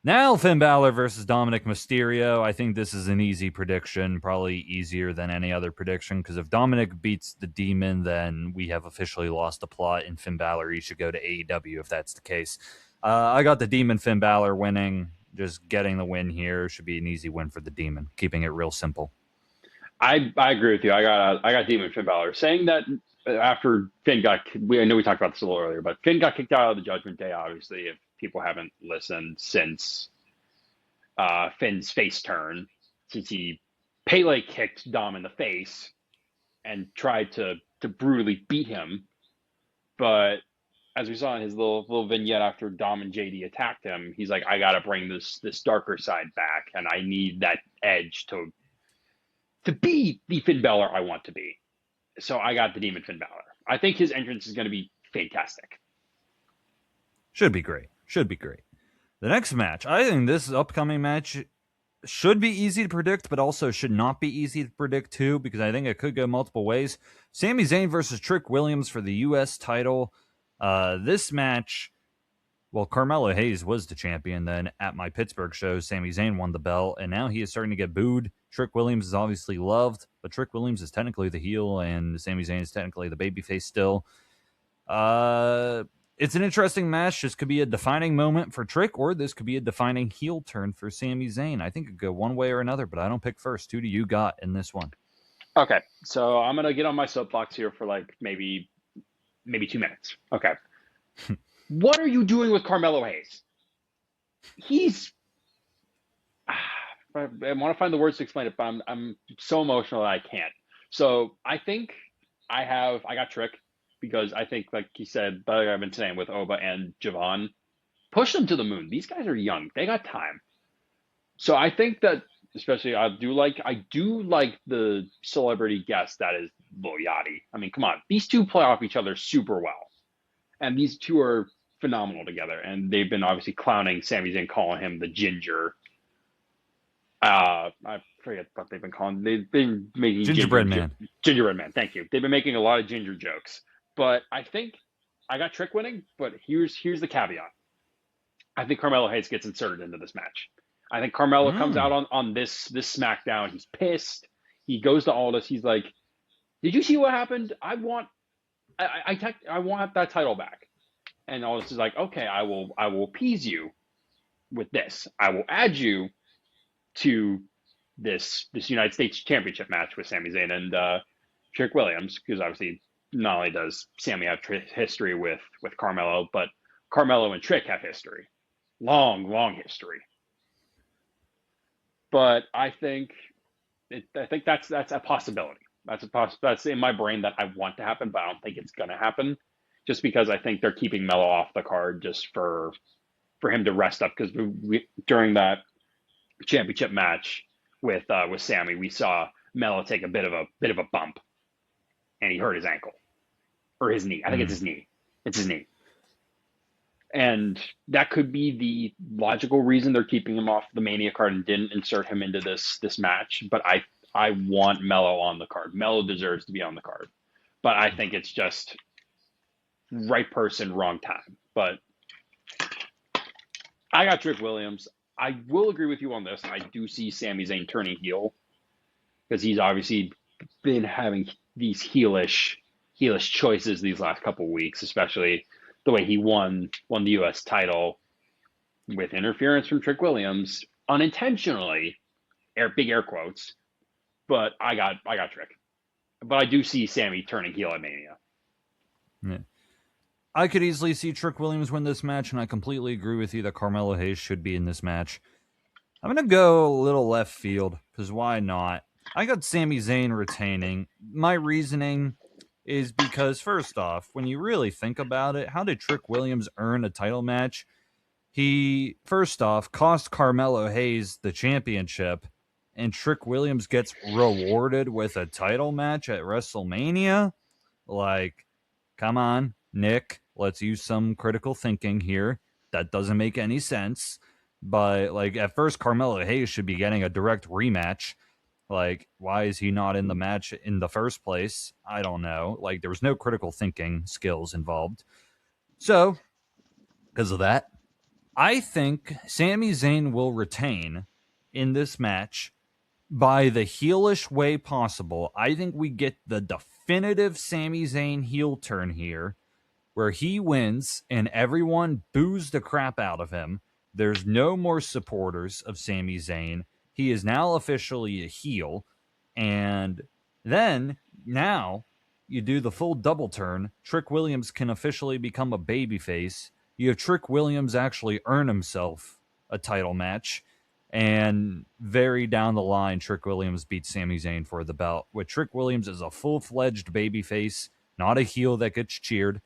Now Finn Balor versus Dominic Mysterio. I think this is an easy prediction, probably easier than any other prediction, because if Dominic beats the Demon, then we have officially lost the plot, and Finn Balor, he should go to AEW if that's the case. I got the Demon Finn Balor winning. Just getting the win here should be an easy win for the Demon, keeping it real simple. I agree with you. I got Demon Finn Balor. Saying that after Finn I know we talked about this a little earlier, but Finn got kicked out of the Judgment Day, obviously, if people haven't listened since Finn's face turn, since he Pele kicked Dom in the face and tried to brutally beat him. But as we saw in his little vignette after Dom and JD attacked him, he's like, I got to bring this darker side back, and I need that edge to be the Finn Balor I want to be. So I got the Demon Finn Balor. I think his entrance is going to be fantastic. Should be great. The next match, I think this upcoming match should be easy to predict, but also should not be easy to predict too, because I think it could go multiple ways. Sami Zayn versus Trick Williams for the U.S. title. This match, well, Carmelo Hayes was the champion. Then at my Pittsburgh show, Sami Zayn won the belt, and now he is starting to get booed. Trick Williams is obviously loved, but Trick Williams is technically the heel, and Sami Zayn is technically the babyface still. It's an interesting match. This could be a defining moment for Trick, or this could be a defining heel turn for Sami Zayn. I think it could go one way or another, but I don't pick first. Who do you got in this one? Okay, so I'm going to get on my soapbox here for like maybe 2 minutes. Okay. What are you doing with Carmelo Hayes? I want to find the words to explain it, but I'm so emotional that I can't. So I think I got Trick because I think, like you said, like I've been saying with Oba and Javon, push them to the moon. These guys are young. They got time. So I think that, especially, I do like the celebrity guest that is Lil Yachty. I mean, come on. These two play off each other super well. And these two are phenomenal together. And they've been obviously clowning Sami Zayn, calling him the Ginger. I forget what they've been calling. They've been making Gingerbread Man. Gingerbread Man. Thank you. They've been making a lot of ginger jokes. But I think I got Trick winning. But here's the caveat. I think Carmelo Hayes gets inserted into this match. I think Carmelo comes out on this SmackDown. He's pissed. He goes to Aldis. He's like, "Did you see what happened? I want that title back." And Aldis is like, "Okay, I will appease you with this. I will add you to this United States Championship match with Sami Zayn and Trick Williams, because obviously not only does Sami have history with Carmelo, but Carmelo and Trick have history, long history. But I think that's a possibility. That's in my brain that I want to happen, but I don't think it's going to happen, just because I think they're keeping Melo off the card just for him to rest up, because during that championship match with Sami, we saw Melo take a bit of a bump, and he hurt his ankle or his knee. I think it's his knee. It's his knee. And that could be the logical reason they're keeping him off the Mania card and didn't insert him into this match. But I want Melo on the card. Melo deserves to be on the card. But I think it's just right person, wrong time. But I got Trick Williams. I will agree with you on this. I do see Sami Zayn turning heel, because he's obviously been having these heelish choices these last couple of weeks, especially the way he won the U.S. title with interference from Trick Williams, unintentionally, big air quotes. But I got Trick. But I do see Sami turning heel at Mania. Yeah. I could easily see Trick Williams win this match, and I completely agree with you that Carmelo Hayes should be in this match. I'm going to go a little left field, because why not? I got Sami Zayn retaining. My reasoning is because, first off, when you really think about it, how did Trick Williams earn a title match? He, first off, cost Carmelo Hayes the championship, and Trick Williams gets rewarded with a title match at WrestleMania? Like, come on, Nick, let's use some critical thinking here. That doesn't make any sense. But, like, at first, Carmelo Hayes should be getting a direct rematch. Like, why is he not in the match in the first place? I don't know. Like, there was no critical thinking skills involved. So, because of that, I think Sami Zayn will retain in this match by the heelish way possible. I think we get the definitive Sami Zayn heel turn here, where he wins and everyone boos the crap out of him. There's no more supporters of Sami Zayn. He is now officially a heel. And then, now, you do the full double turn. Trick Williams can officially become a babyface. You have Trick Williams actually earn himself a title match. And very down the line, Trick Williams beats Sami Zayn for the belt. With Trick Williams as a full-fledged babyface, not a heel that gets cheered.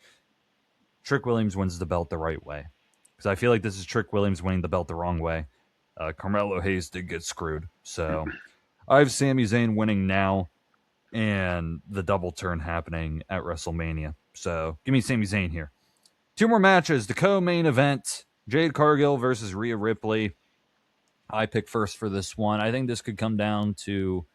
Trick Williams wins the belt the right way. Because I feel like this is Trick Williams winning the belt the wrong way. Carmelo Hayes did get screwed. So I have Sami Zayn winning now and the double turn happening at WrestleMania. So give me Sami Zayn here. 2 more matches. The co-main event, Jade Cargill versus Rhea Ripley. I pick first for this one. I think this could come down to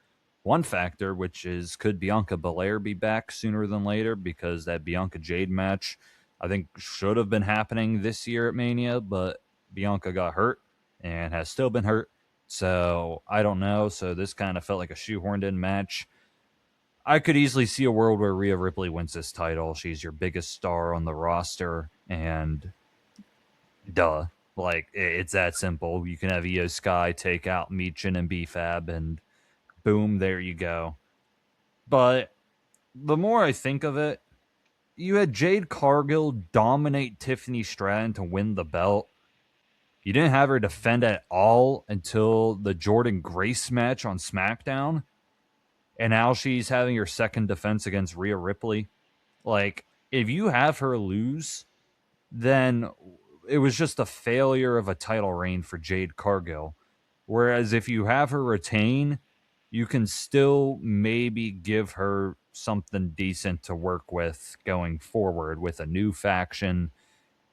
one factor, which is, could Bianca Belair be back sooner than later? Because that Bianca Jade match, I think, should have been happening this year at Mania, but Bianca got hurt and has still been hurt. So I don't know. So this kind of felt like a shoehorned in match. I could easily see a world where Rhea Ripley wins this title. She's your biggest star on the roster, and duh. Like, it's that simple. You can have Io Sky take out Michin and B-Fab, and boom, there you go. But the more I think of it, you had Jade Cargill dominate Tiffany Stratton to win the belt. You didn't have her defend at all until the Jordynne Grace match on SmackDown. And now she's having her second defense against Rhea Ripley. Like, if you have her lose, then it was just a failure of a title reign for Jade Cargill. Whereas if you have her retain, you can still maybe give her something decent to work with going forward with a new faction.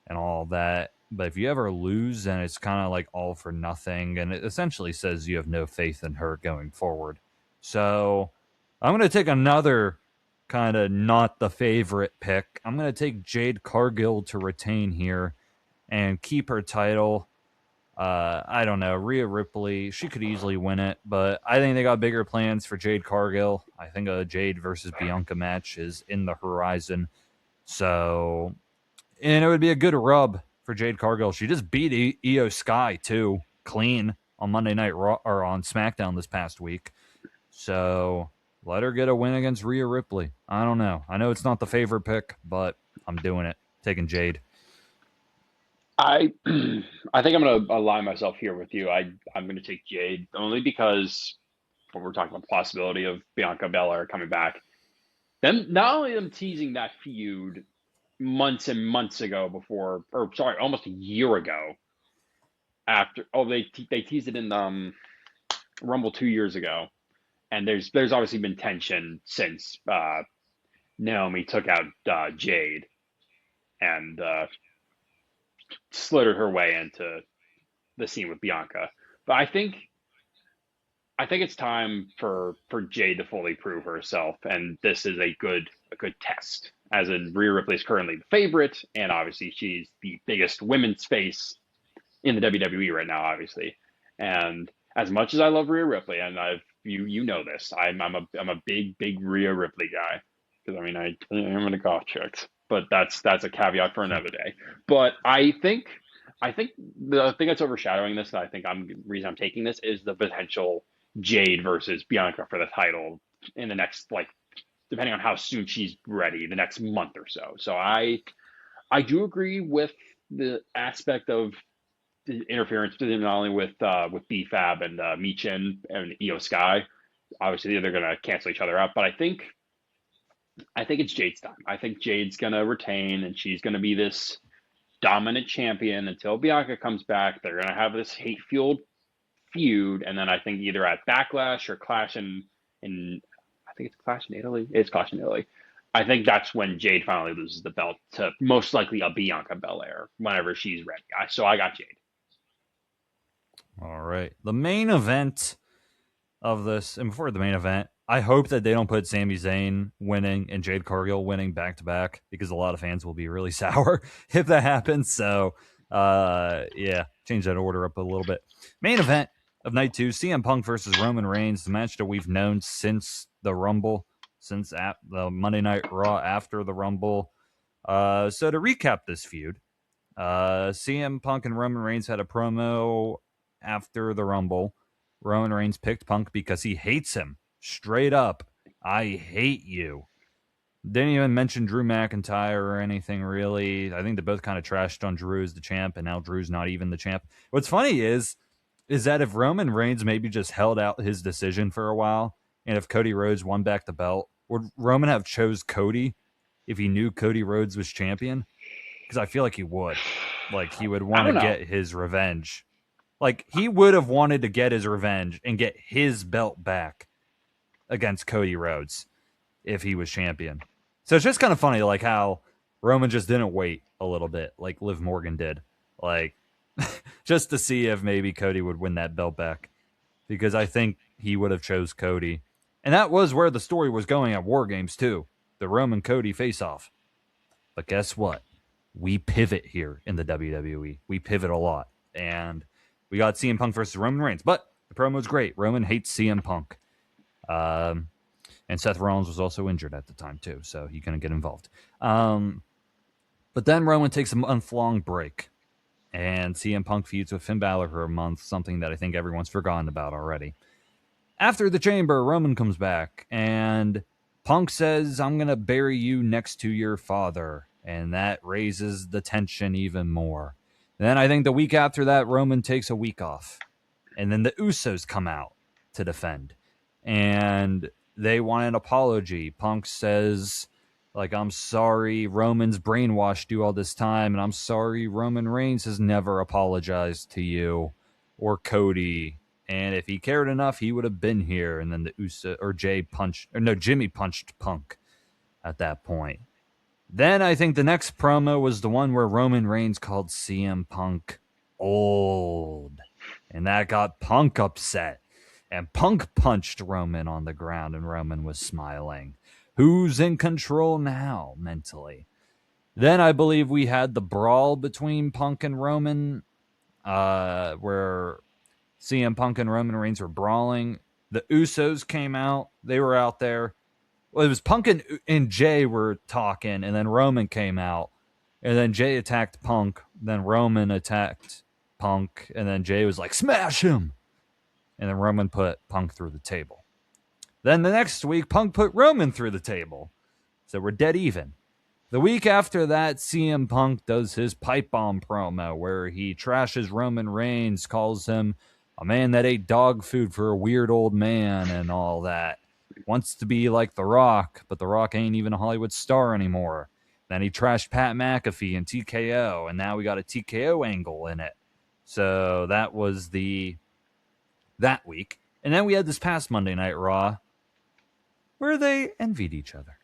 and all that. But if you ever lose, then it's kind of like all for nothing, and it essentially says you have no faith in her going forward. So I'm going to take another kind of not the favorite pick. I'm going to take Jade Cargill to retain here and keep her title. I don't know. Rhea Ripley, she could easily win it, but I think they got bigger plans for Jade Cargill. I think a Jade versus Bianca match is in the horizon. So, and it would be a good rub for Jade Cargill. She just beat Io Sky too, clean on Monday Night Raw or on SmackDown this past week. So let her get a win against Rhea Ripley. I don't know. I know it's not the favorite pick, but I'm doing it. Taking Jade. I think I'm going to align myself here with you. I'm going to take Jade only because when we're talking about the possibility of Bianca Belair coming back, then not only them teasing that feud months and months ago before, or sorry, almost a year ago after. Oh, they teased it in Rumble 2 years ago, and there's obviously been tension since Naomi took out Jade and slithered her way into the scene with Bianca. But I think it's time for Jade to fully prove herself, and this is a good test. As in, Rhea Ripley is currently the favorite, and obviously she's the biggest women's face in the WWE right now, obviously. And as much as I love Rhea Ripley, and you know this, I'm a big Rhea Ripley guy because I mean I am into golf chicks, but that's a caveat for another day. But I think the thing that's overshadowing this, and I think reason I'm taking this is the potential Jade versus Bianca for the title in the next, like, depending on how soon she's ready, the next month or so. So I do agree with the aspect of the interference, not only with BFAB and Michin and Io Sky. Obviously, they're going to cancel each other out, but I think it's Jade's time. I think Jade's going to retain, and she's going to be this dominant champion until Bianca comes back. They're going to have this hate-fueled feud, and then I think either at Backlash or Clash in I think it's Clash in Italy. It's Clash in Italy. I think that's when Jade finally loses the belt to most likely a Bianca Belair whenever she's ready. So I got Jade. All right. The main event of this, and before the main event, I hope that they don't put Sami Zayn winning and Jade Cargill winning back to back, because a lot of fans will be really sour if that happens. So, yeah, change that order up a little bit. Main event of night 2, CM Punk versus Roman Reigns, the match that we've known since the Rumble, since the Monday Night Raw after the Rumble. So to recap this feud, CM Punk and Roman Reigns had a promo after the Rumble. Roman Reigns picked Punk because he hates him. Straight up, I hate you. Didn't even mention Drew McIntyre or anything, really. I think they both kind of trashed on Drew as the champ, and now Drew's not even the champ. What's funny is that if Roman Reigns maybe just held out his decision for a while, and if Cody Rhodes won back the belt, would Roman have chose Cody if he knew Cody Rhodes was champion? Because I feel like he would. Like, he would want to get his revenge. Like, he would have wanted to get his revenge and get his belt back against Cody Rhodes if he was champion. So it's just kind of funny, like, how Roman just didn't wait a little bit, like Liv Morgan did. Like, just to see if maybe Cody would win that belt back. Because I think he would have chose Cody. And that was where the story was going at War Games, too. The Roman-Cody face-off. But guess what? We pivot here in the WWE. We pivot a lot. And we got CM Punk versus Roman Reigns. But the promo's great. Roman hates CM Punk. And Seth Rollins was also injured at the time, too. So he couldn't get involved. But then Roman takes a month-long break. And CM Punk feuds with Finn Balor for a month. Something that I think everyone's forgotten about already. After the Chamber, Roman comes back. And Punk says, I'm going to bury you next to your father. And that raises the tension even more. And then I think the week after that, Roman takes a week off. And then the Usos come out to defend. And they want an apology. Punk says, like, I'm sorry Roman's brainwashed you all this time. And I'm sorry Roman Reigns has never apologized to you or Cody. And if he cared enough, he would have been here. And then Jimmy punched Punk at that point. Then I think the next promo was the one where Roman Reigns called CM Punk old. And that got Punk upset. And Punk punched Roman on the ground, and Roman was smiling. Who's in control now, mentally? Then I believe we had the brawl between Punk and Roman, where CM Punk and Roman Reigns were brawling. The Usos came out. They were out there. Well, it was Punk and Jay were talking, and then Roman came out. And then Jay attacked Punk. Then Roman attacked Punk. And then Jay was like, smash him. And then Roman put Punk through the table. Then the next week, Punk put Roman through the table. So we're dead even. The week after that, CM Punk does his pipe bomb promo where he trashes Roman Reigns, calls him a man that ate dog food for a weird old man and all that. Wants to be like The Rock, but The Rock ain't even a Hollywood star anymore. Then he trashed Pat McAfee and TKO, and now we got a TKO angle in it. So that was that week. And then we had this past Monday Night Raw where they envied each other.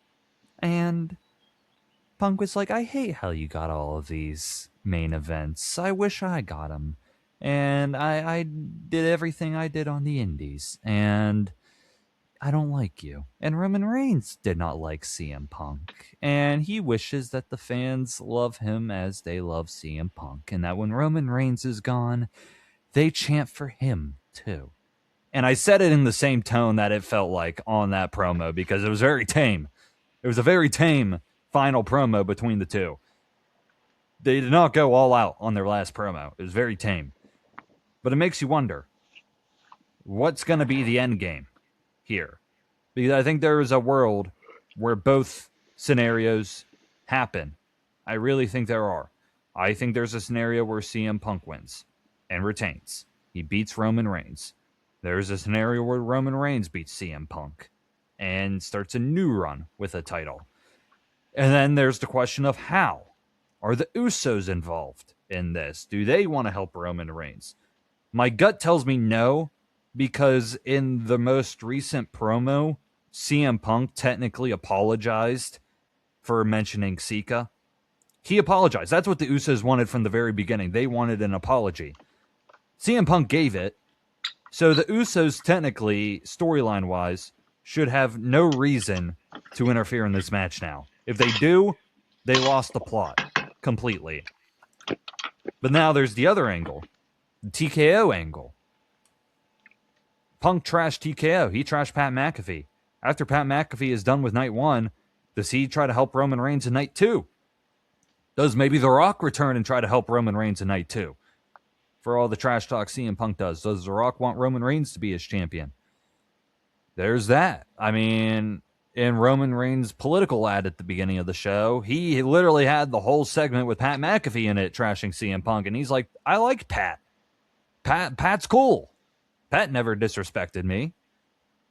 And Punk was like, I hate how you got all of these main events. I wish I got them. And I did everything I did on the indies. And I don't like you. And Roman Reigns did not like CM Punk. And he wishes that the fans love him as they love CM Punk. And that when Roman Reigns is gone, they chant for him too. And I said it in the same tone that it felt like on that promo because it was very tame. It was a very tame final promo between the two. They did not go all out on their last promo. It was very tame. But it makes you wonder, what's going to be the end game here? Because I think there is a world where both scenarios happen. I really think there are. I think there's a scenario where CM Punk wins and retains. He beats Roman Reigns. There's a scenario where Roman Reigns beats CM Punk and starts a new run with a title. And then there's the question of how. Are the Usos involved in this? Do they want to help Roman Reigns? My gut tells me no, because in the most recent promo, CM Punk technically apologized for mentioning Sika. He apologized. That's what the Usos wanted from the very beginning. They wanted an apology. CM Punk gave it. So the Usos technically, storyline-wise, should have no reason to interfere in this match now. If they do, they lost the plot completely. But now there's the other angle, the TKO angle. Punk trashed TKO. He trashed Pat McAfee. After Pat McAfee is done with night one, does he try to help Roman Reigns in night two? Does maybe The Rock return and try to help Roman Reigns in night two? For all the trash talk CM Punk does The Rock want Roman Reigns to be his champion? There's that. I mean, in Roman Reigns' political ad at the beginning of the show, he literally had the whole segment with Pat McAfee in it, trashing CM Punk, and he's like, I like Pat. Pat's cool. Pat never disrespected me.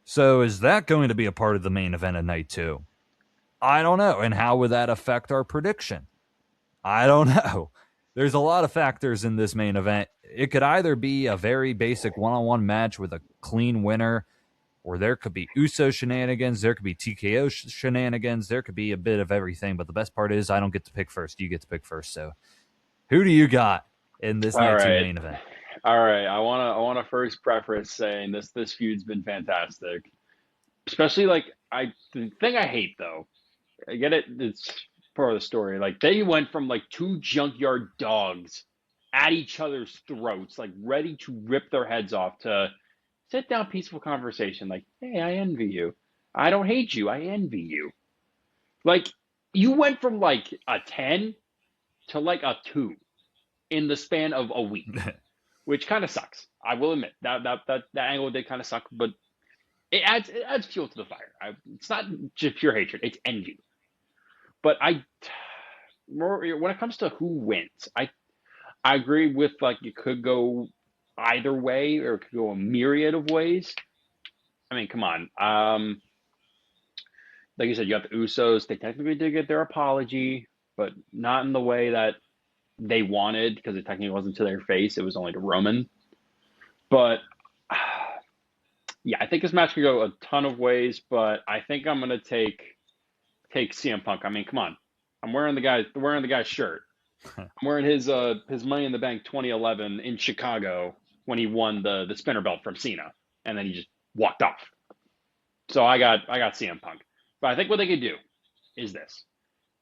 So is that going to be a part of the main event of night two? I don't know. And how would that affect our prediction? I don't know. There's a lot of factors in this main event. It could either be a very basic one-on-one match with a clean winner, or there could be Uso shenanigans, there could be TKO shenanigans, there could be a bit of everything. But the best part is I don't get to pick first. You get to pick first. So who do you got in this night two main event? All right. I wanna first preface saying this feud's been fantastic. Especially the thing I hate though, I get it, it's part of the story. Like they went from like two junkyard dogs at each other's throats, like ready to rip their heads off, to sit down, peaceful conversation. Like, hey, I envy you. I don't hate you. I envy you. Like you went from like a 10 to like a 2 in the span of a week, which kind of sucks. I will admit that angle did kind of suck, but it adds fuel to the fire. It's not just pure hatred; it's envy. But when it comes to who wins, I agree with like it could go either way, or it could go a myriad of ways. I mean, come on. Like you said, you have the Usos. They technically did get their apology, but not in the way that they wanted, because it technically wasn't to their face. It was only to Roman. But yeah, I think this match could go a ton of ways, but I think I'm going to take CM Punk. I mean, come on. I'm wearing the guy's shirt. I'm wearing his Money in the Bank 2011 in Chicago when he won the spinner belt from Cena, and then he just walked off. So I got CM Punk, but I think what they could do is this: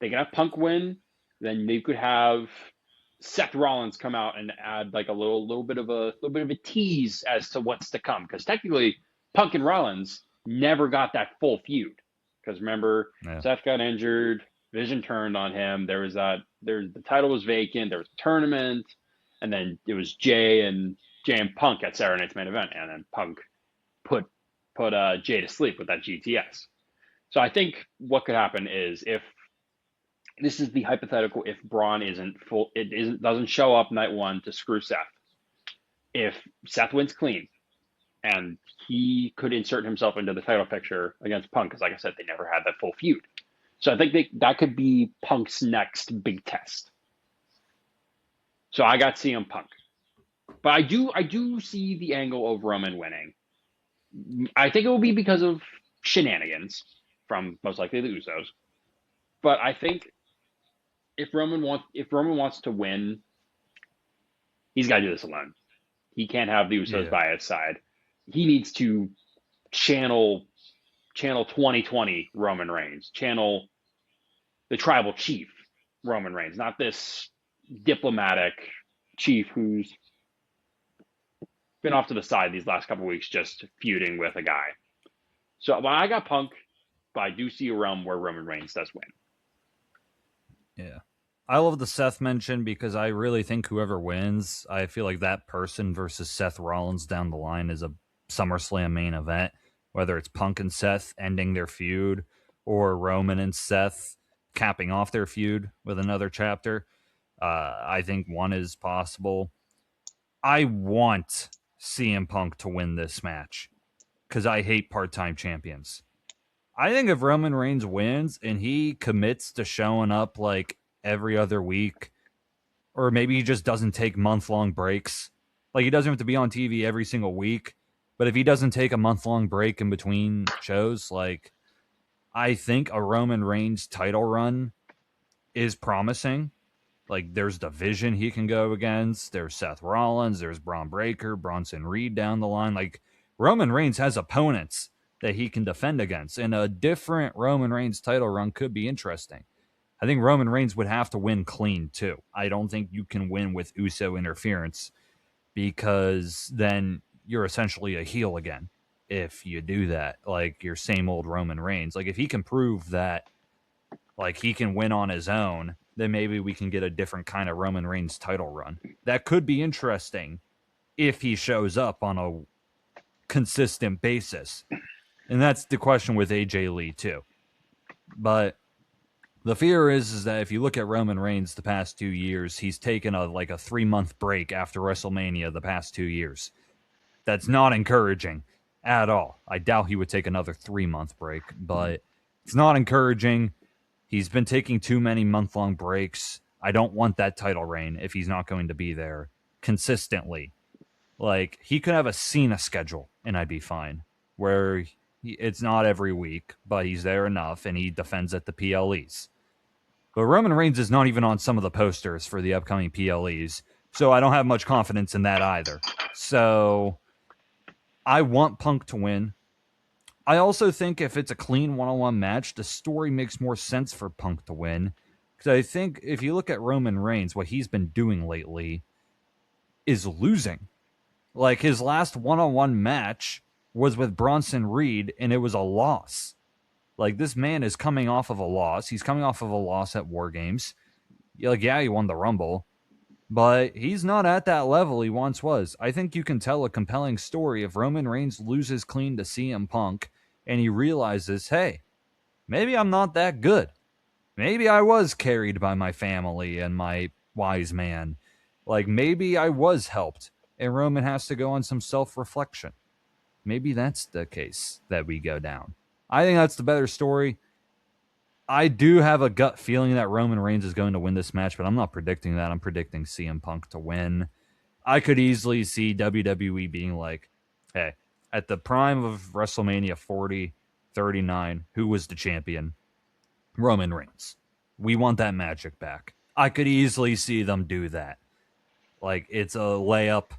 they can have Punk win, then they could have Seth Rollins come out and add like a little bit of a tease as to what's to come, because technically Punk and Rollins never got that full feud, because remember, Seth got injured, Vision turned on him, the title was vacant, there was a tournament, and then it was Jay and Punk at Saturday Night's Main Event, and then Punk put Jay to sleep with that GTS. So I think what could happen is, if this is the hypothetical, if Braun doesn't show up night one to screw Seth, if Seth wins clean, and he could insert himself into the title picture against Punk, because like I said, they never had that full feud. So I think that could be Punk's next big test. So I got CM Punk, but I do see the angle of Roman winning. I think it will be because of shenanigans from most likely the Usos, but I think if Roman wants to win, he's got to do this alone. He can't have the Usos by his side. He needs to channel 2020 Roman Reigns, channel the tribal chief Roman Reigns, not this diplomatic chief who's been off to the side these last couple of weeks just feuding with a guy. So I got Punk, but I do see a realm where Roman Reigns does win. Yeah. I love the Seth mention because I really think whoever wins, I feel like that person versus Seth Rollins down the line is a SummerSlam main event, whether it's Punk and Seth ending their feud or Roman and Seth capping off their feud with another chapter. I think one is possible. I want CM Punk to win this match because I hate part-time champions. I think if Roman Reigns wins and he commits to showing up like every other week, or maybe he just doesn't take month-long breaks, like he doesn't have to be on TV every single week, but if he doesn't take a month-long break in between shows, like I think a Roman Reigns title run is promising. Like there's division he can go against. There's Seth Rollins. There's Braun Breaker, Bronson Reed down the line. Like Roman Reigns has opponents that he can defend against. And a different Roman Reigns title run could be interesting. I think Roman Reigns would have to win clean too. I don't think you can win with Uso interference, because then you're essentially a heel again if you do that. Like your same old Roman Reigns. Like if he can prove that like he can win on his own, then maybe we can get a different kind of Roman Reigns title run. That could be interesting if he shows up on a consistent basis. And that's the question with AJ Lee too. But the fear is that if you look at Roman Reigns the past 2 years, he's taken a 3-month break after WrestleMania the past 2 years. That's not encouraging at all. I doubt he would take another 3-month break, but it's not encouraging. He's been taking too many month-long breaks. I don't want that title reign if he's not going to be there consistently. Like, he could have a Cena schedule, and I'd be fine, where it's not every week, but he's there enough, and he defends at the PLEs. But Roman Reigns is not even on some of the posters for the upcoming PLEs, so I don't have much confidence in that either. So I want Punk to win. I also think if it's a clean one-on-one match, the story makes more sense for Punk to win. Because I think if you look at Roman Reigns, what he's been doing lately is losing. Like his last one-on-one match was with Bronson Reed, and it was a loss. Like this man is coming off of a loss. He's coming off of a loss at War Games. Like, yeah, he won the Rumble, but he's not at that level he once was. I think you can tell a compelling story if Roman Reigns loses clean to CM Punk and he realizes, hey, maybe I'm not that good. Maybe I was carried by my family and my wise man. Like, maybe I was helped, and Roman has to go on some self-reflection. Maybe that's the case that we go down. I think that's the better story. I do have a gut feeling that Roman Reigns is going to win this match, but I'm not predicting that. I'm predicting CM Punk to win. I could easily see WWE being like, hey, at the prime of WrestleMania 40, 39, who was the champion? Roman Reigns. We want that magic back. I could easily see them do that. Like, it's a layup.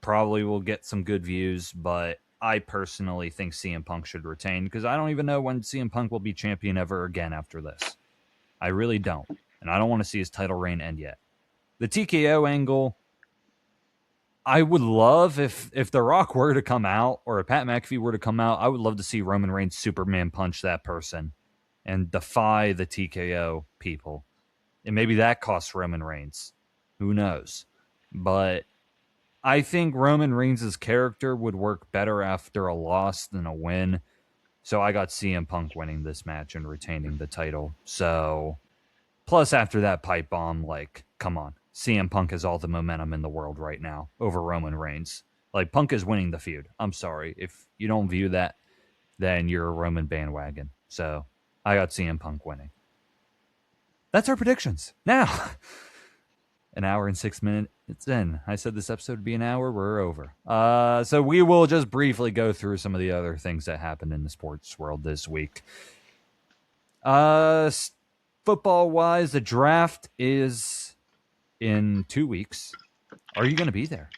Probably will get some good views, but I personally think CM Punk should retain because I don't even know when CM Punk will be champion ever again after this. I really don't. And I don't want to see his title reign end yet. The TKO angle, I would love if The Rock were to come out or if Pat McAfee were to come out, I would love to see Roman Reigns Superman punch that person and defy the TKO people. And maybe that costs Roman Reigns. Who knows? But I think Roman Reigns' character would work better after a loss than a win. So I got CM Punk winning this match and retaining the title. So, plus after that pipe bomb, like, come on. CM Punk has all the momentum in the world right now over Roman Reigns. Like, Punk is winning the feud. I'm sorry. If you don't view that, then you're a Roman bandwagon. So I got CM Punk winning. That's our predictions. Now, an hour and 6 minutes in. I said this episode would be an hour. We're over. So we will just briefly go through some of the other things that happened in the sports world this week. Football-wise, the draft is in 2 weeks. Are you going to be there?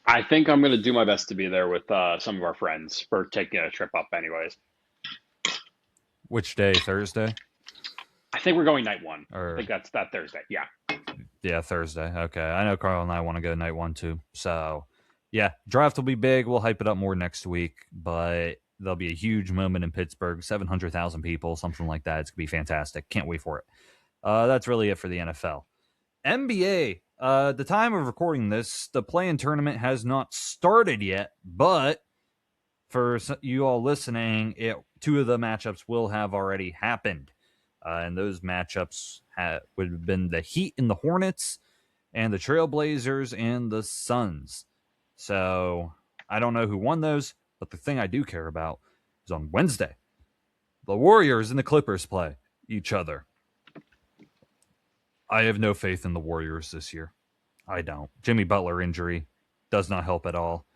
I think I'm going to do my best to be there with some of our friends. We're taking a trip up anyways. Which day? Thursday? I think we're going night one. Or... I think that's that Thursday. Yeah. Yeah, Thursday. Okay. I know Carl and I want to go night one too. So, yeah, draft will be big. We'll hype it up more next week, but there'll be a huge moment in Pittsburgh. 700,000 people, something like that. It's going to be fantastic. Can't wait for it. That's really it for the NFL. NBA, at the time of recording this, the play-in tournament has not started yet, but for you all listening, two of the matchups will have already happened. And those matchups would have been the Heat and the Hornets and the Trailblazers and the Suns. So I don't know who won those, but the thing I do care about is on Wednesday. The Warriors and the Clippers play each other. I have no faith in the Warriors this year. I don't. Jimmy Butler injury does not help at all.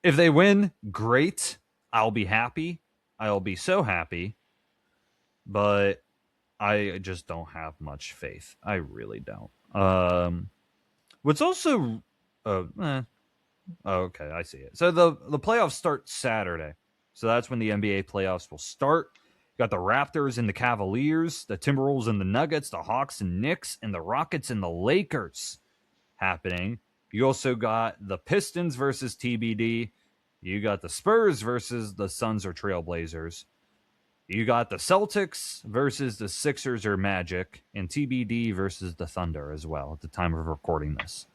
If they win, great. I'll be happy. I'll be so happy. But I just don't have much faith. I really don't. What's also... okay, I see it. So the playoffs start Saturday. So that's when the NBA playoffs will start. You got the Raptors and the Cavaliers, the Timberwolves and the Nuggets, the Hawks and Knicks, and the Rockets and the Lakers happening. You also got the Pistons versus TBD. You got the Spurs versus the Suns or Trailblazers. You got the Celtics versus the Sixers or Magic, and TBD versus the Thunder as well at the time of recording this.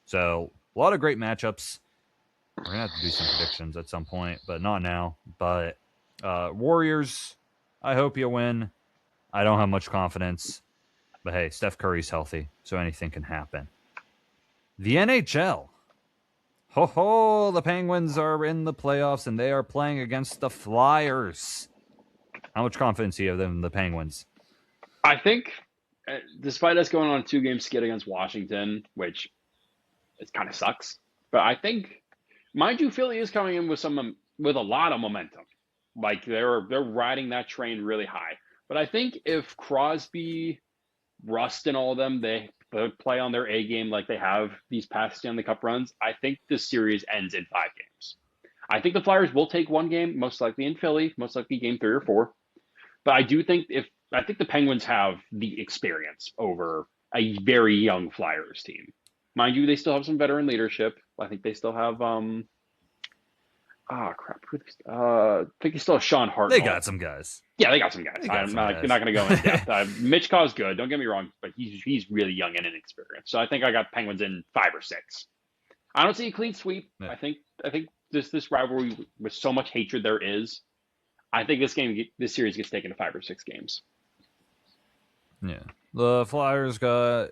So, a lot of great matchups. We're going to have to do some predictions at some point, but not now. But Warriors, I hope you win. I don't have much confidence. But hey, Steph Curry's healthy, so anything can happen. The NHL. Ho-ho, the Penguins are in the playoffs, and they are playing against the Flyers. How much confidence do you have in the Penguins? I think, despite us going on a 2-game skid against Washington, which it kind of sucks, but I think, mind you, Philly is coming in with a lot of momentum. Like they're riding that train really high. But I think if Crosby, Rust, and all of them they play on their A game like they have these past Stanley Cup runs, I think this series ends in 5 games. I think the Flyers will take 1 game, most likely in Philly, most likely game 3 or 4. But I do think the Penguins have the experience over a very young Flyers team. Mind you, they still have some veteran leadership. I think they still have I think they still have Sean Hart. They got some guys. Yeah, they got some guys. I'm not going to go into depth. Mitch Kaw's good. Don't get me wrong, but he's really young and inexperienced. So I think I got Penguins in 5 or 6. I don't see a clean sweep. Yeah. I think this rivalry with so much hatred there is. I think this series gets taken to 5 or 6 games. Yeah. The Flyers got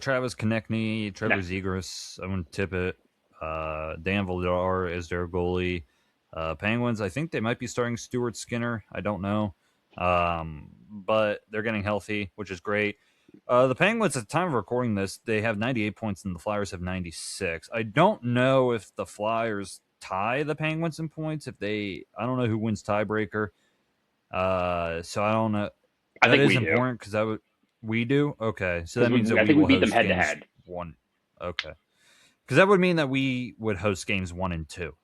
Travis Konechny, Trevor Zegras. I'm going to tip it. Dan Vladar is their goalie. Penguins, I think they might be starting Stuart Skinner. I don't know. But they're getting healthy, which is great. The Penguins, at the time of recording this, they have 98 points and the Flyers have 96. I don't know if the Flyers tie the Penguins in points. I don't know who wins tiebreaker. So I don't know. I think is we important because we do. Okay, so that means that I think we will beat them host head to games head. 1. Okay, because that would mean that we would host games 1 and 2,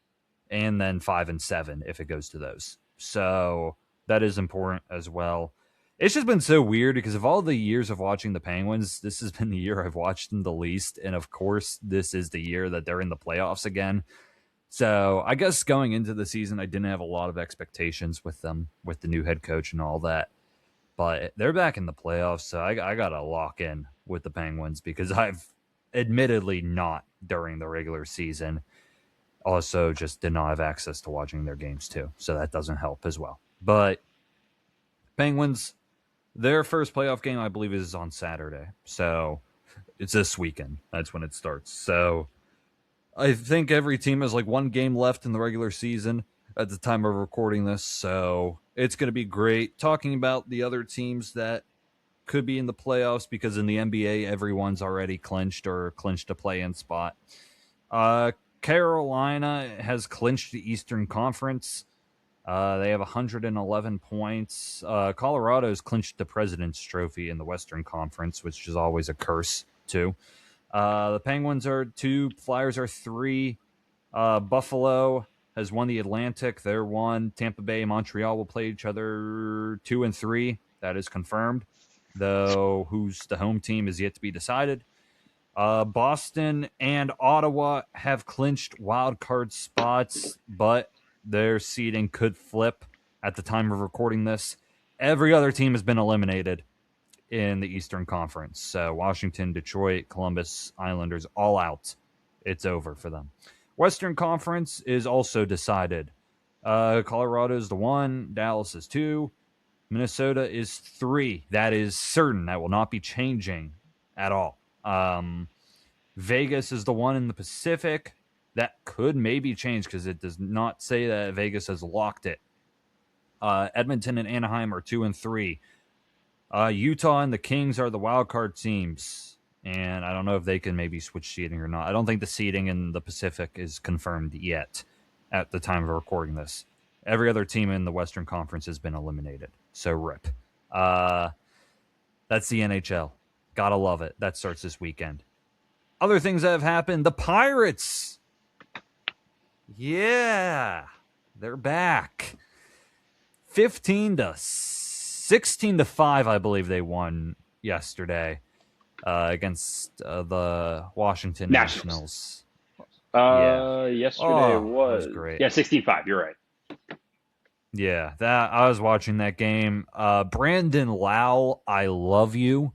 and then 5 and 7 if it goes to those. So that is important as well. It's just been so weird because of all the years of watching the Penguins, this has been the year I've watched them the least. And of course, this is the year that they're in the playoffs again. So I guess going into the season, I didn't have a lot of expectations with them, with the new head coach and all that. But they're back in the playoffs, so I got to lock in with the Penguins because I've admittedly not during the regular season. Also, just did not have access to watching their games too, so that doesn't help as well. But Penguins, their first playoff game, I believe, is on Saturday. So it's this weekend. That's when it starts. So I think every team has like one game left in the regular season at the time of recording this. So it's going to be great talking about the other teams that could be in the playoffs because in the NBA, everyone's already clinched or clinched a play-in spot. Carolina has clinched the Eastern Conference. They have 111 points. Colorado's clinched the President's Trophy in the Western Conference, which is always a curse, too. The Penguins are 2. Flyers are 3. Buffalo has won the Atlantic. They're 1. Tampa Bay and Montreal will play each other 2 and 3. That is confirmed, though who's the home team is yet to be decided. Boston and Ottawa have clinched wild card spots, but their seeding could flip at the time of recording this. Every other team has been eliminated in the Eastern Conference. So Washington, Detroit, Columbus, Islanders, all out. It's over for them. Western Conference is also decided. Colorado is the 1. Dallas is 2. Minnesota is 3. That is certain. That will not be changing at all. Vegas is the 1 in the Pacific. That could maybe change because it does not say that Vegas has locked it. Edmonton and Anaheim are 2 and 3. Utah and the Kings are the wild card teams. And I don't know if they can maybe switch seeding or not. I don't think the seeding in the Pacific is confirmed yet at the time of recording this. Every other team in the Western Conference has been eliminated. So rip. That's the NHL. Gotta love it. That starts this weekend. Other things that have happened. The Pirates. Yeah. They're back. 16-5, I believe they won yesterday against the Washington Nationals. Yesterday was great. Yeah, 16-5. You're right. Yeah, that I was watching that game. Brandon Lau, I love you.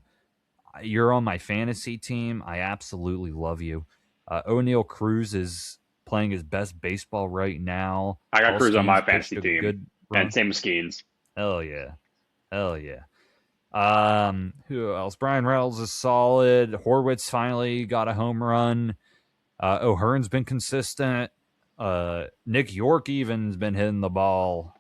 You're on my fantasy team. I absolutely love you. O'Neal Cruz is playing his best baseball right now. I got Cruz on my fantasy team. Good and same as Skeens. Hell yeah. Who else? Brian Reynolds is solid. Horwitz finally got a home run. O'Hearn's been consistent. Nick York even's been hitting the ball.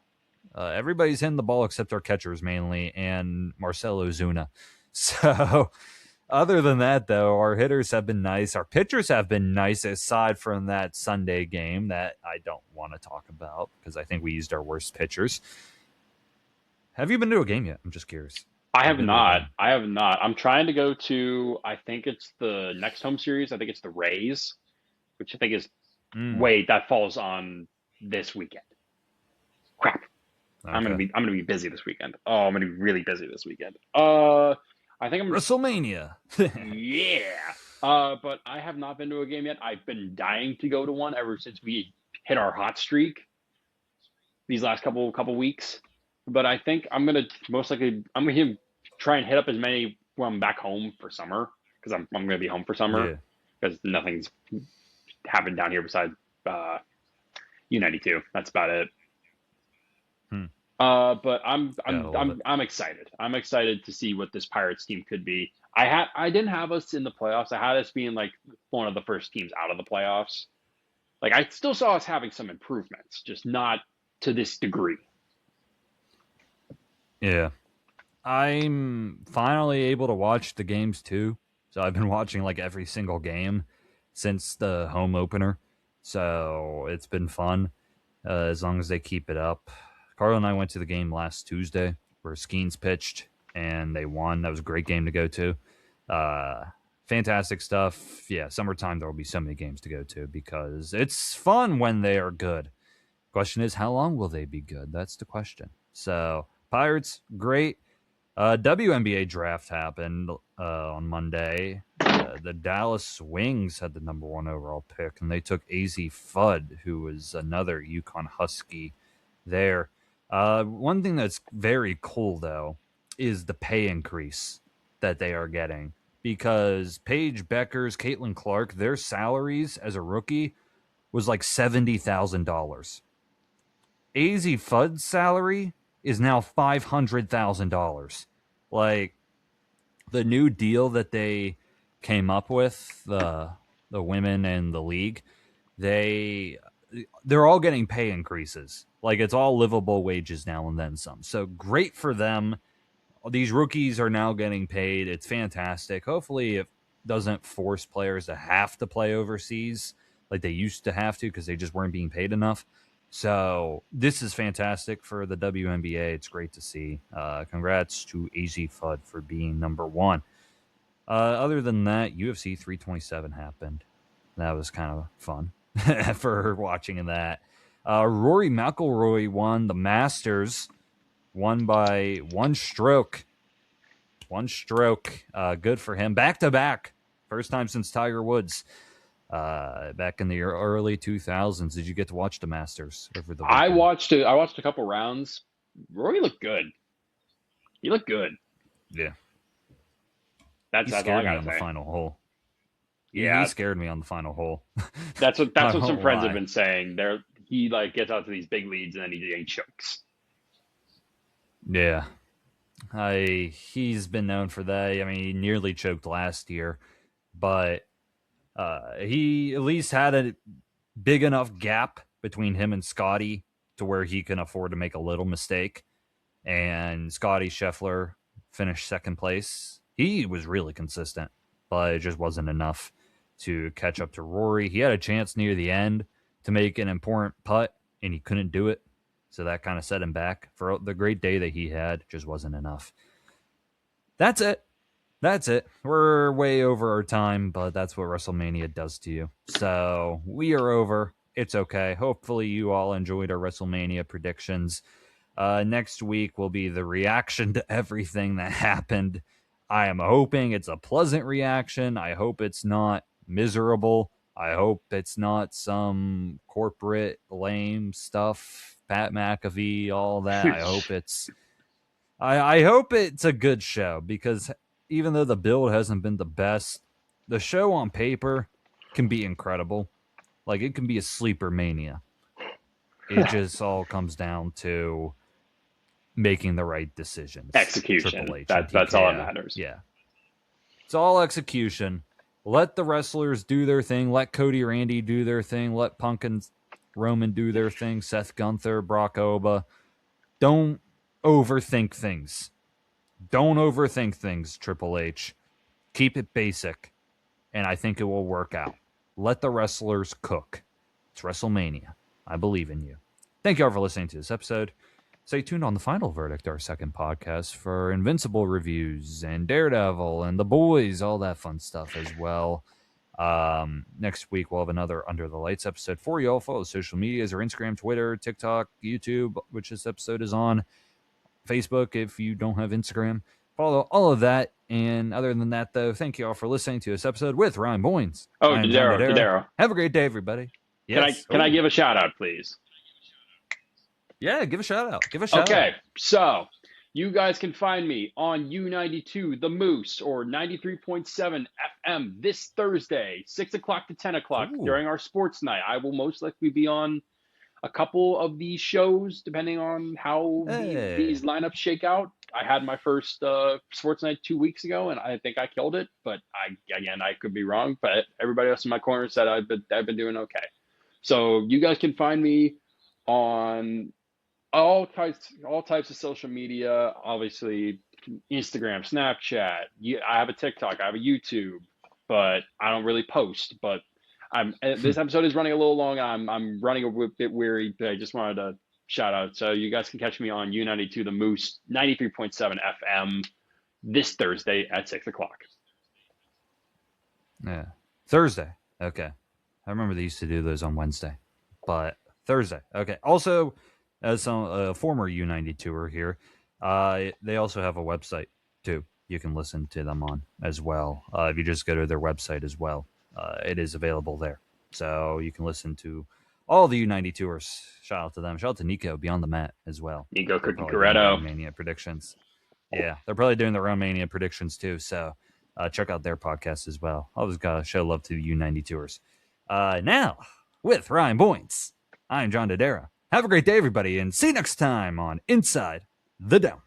Everybody's hitting the ball except our catchers mainly, and Marcelo Zuna. So, other than that, though, our hitters have been nice. Our pitchers have been nice, aside from that Sunday game that I don't want to talk about because I think we used our worst pitchers. Have you been to a game yet? I'm just curious. I have not. I'm trying to go to, I think it's the next home series. I think it's the Rays, which I think is, wait, that falls on this weekend. Crap. Okay. I'm gonna be busy this weekend. Oh, I'm gonna be really busy this weekend. I think I'm WrestleMania. Yeah. But I have not been to a game yet. I've been dying to go to one ever since we hit our hot streak these last couple weeks. But I think I'm gonna try and hit up as many when I'm back home for summer because I'm gonna be home for summer because nothing's happened down here besides U92. That's about it. But I'm excited. I'm excited to see what this Pirates team could be. I didn't have us in the playoffs. I had us being like one of the first teams out of the playoffs. Like I still saw us having some improvements, just not to this degree. Yeah. I'm finally able to watch the games too. So I've been watching like every single game since the home opener. So it's been fun as long as they keep it up. Carl and I went to the game last Tuesday where Skeens pitched. and they won. That was a great game to go to. Fantastic stuff. Yeah, summertime, there will be so many games to go to because it's fun when they are good. Question is, how long will they be good? That's the question. So, Pirates, great. WNBA draft happened on Monday. The Dallas Wings had the number 1 overall pick, and they took AZ Fudd, who was another Yukon Husky there. One thing that's very cool, though, is the pay increase that they are getting. Because Paige Beckers, Caitlin Clark, their salaries as a rookie was like $70,000. AZ Fudd's salary is now $500,000. Like, the new deal that they came up with, the women and the league, they're all getting pay increases. Like, it's all livable wages now and then some. So great for them. These rookies are now getting paid. It's fantastic. Hopefully it doesn't force players to have to play overseas like they used to have to because they just weren't being paid enough. So this is fantastic for the WNBA. It's great to see. Congrats to AZ Fudd for being number 1. Other than that, UFC 327 happened. That was kind of fun for watching that. Rory McIlroy won the Masters. Won by 1 stroke. 1 stroke. Good for him. Back-to-back. First time since Tiger Woods. Back in the early 2000s. Did you get to watch the Masters over the weekend? I watched a couple rounds. Rory looked good. He looked good. Yeah. That's all I gotta on say. The final hole. Yeah, he scared me on the final hole. That's what some friends have been saying. He like gets out to these big leads and then he chokes. Yeah. He's been known for that. I mean, he nearly choked last year, but he at least had a big enough gap between him and Scotty to where he can afford to make a little mistake. And Scotty Scheffler finished second place. He was really consistent, but it just wasn't enough to catch up to Rory. He had a chance near the end to make an important putt, and he couldn't do it. So that kind of set him back. For the great day that he had, just wasn't enough. That's it. We're way over our time, but that's what WrestleMania does to you. So we are over. It's okay. Hopefully you all enjoyed our WrestleMania predictions. Next week will be the reaction to everything that happened. I am hoping it's a pleasant reaction. I hope it's not miserable. I hope it's not some corporate lame stuff. Pat McAfee, all that. I hope it's a good show, because even though the build hasn't been the best, the show on paper can be incredible. Like, it can be a sleeper mania. It just all comes down to making the right decisions. Execution. That's all that matters. Yeah. It's all execution. Let the wrestlers do their thing. Let Cody Randy do their thing. Let Punk and Roman do their thing. Seth Gunther, Brock Oba. Don't overthink things. Triple H. Keep it basic, and I think it will work out. Let the wrestlers cook. It's WrestleMania. I believe in you. Thank you all for listening to this episode. Stay tuned on The Final Verdict, our second podcast, for Invincible reviews and Daredevil and The Boys, all that fun stuff as well. Next week, we'll have another Under the Lights episode for you all. Follow social medias, or Instagram, Twitter, TikTok, YouTube, which this episode is on. Facebook, if you don't have Instagram. Follow all of that. And other than that, though, thank you all for listening to this episode with Ryan Boynes. Oh, Dodaro. Have a great day, everybody. Yes. Can I give a shout out, please? Yeah, give a shout out. Okay, so you guys can find me on U92, The Moose, or 93.7 FM this Thursday, 6 o'clock to 10 o'clock during our sports night. I will most likely be on a couple of these shows, depending on how these lineups shake out. I had my first sports night 2 weeks ago, and I think I killed it. But I could be wrong. But everybody else in my corner said I've been doing okay. So you guys can find me on all types of social media. Obviously, Instagram, Snapchat. I have a TikTok. I have a YouTube, but I don't really post. But this episode is running a little long. I'm running a bit weary, but I just wanted to shout out. So you guys can catch me on U92, The Moose, 93.7 FM. this Thursday at 6 o'clock. Yeah. Thursday. Okay. I remember they used to do those on Wednesday, but Thursday. Okay. Also, as a former U92er here, they also have a website too. You can listen to them on as well. If you just go to their website as well, it is available there. So you can listen to all the U92ers. Shout out to them. Shout out to Nico Beyond the Mat as well. Nico Cookie Coretto. Mania predictions. Yeah, they're probably doing their own Mania predictions too. So check out their podcast as well. Always got to show love to the U92ers. Now, with Ryan Boynes, I'm John Dodaro. Have a great day, everybody, and see you next time on Inside the Dome.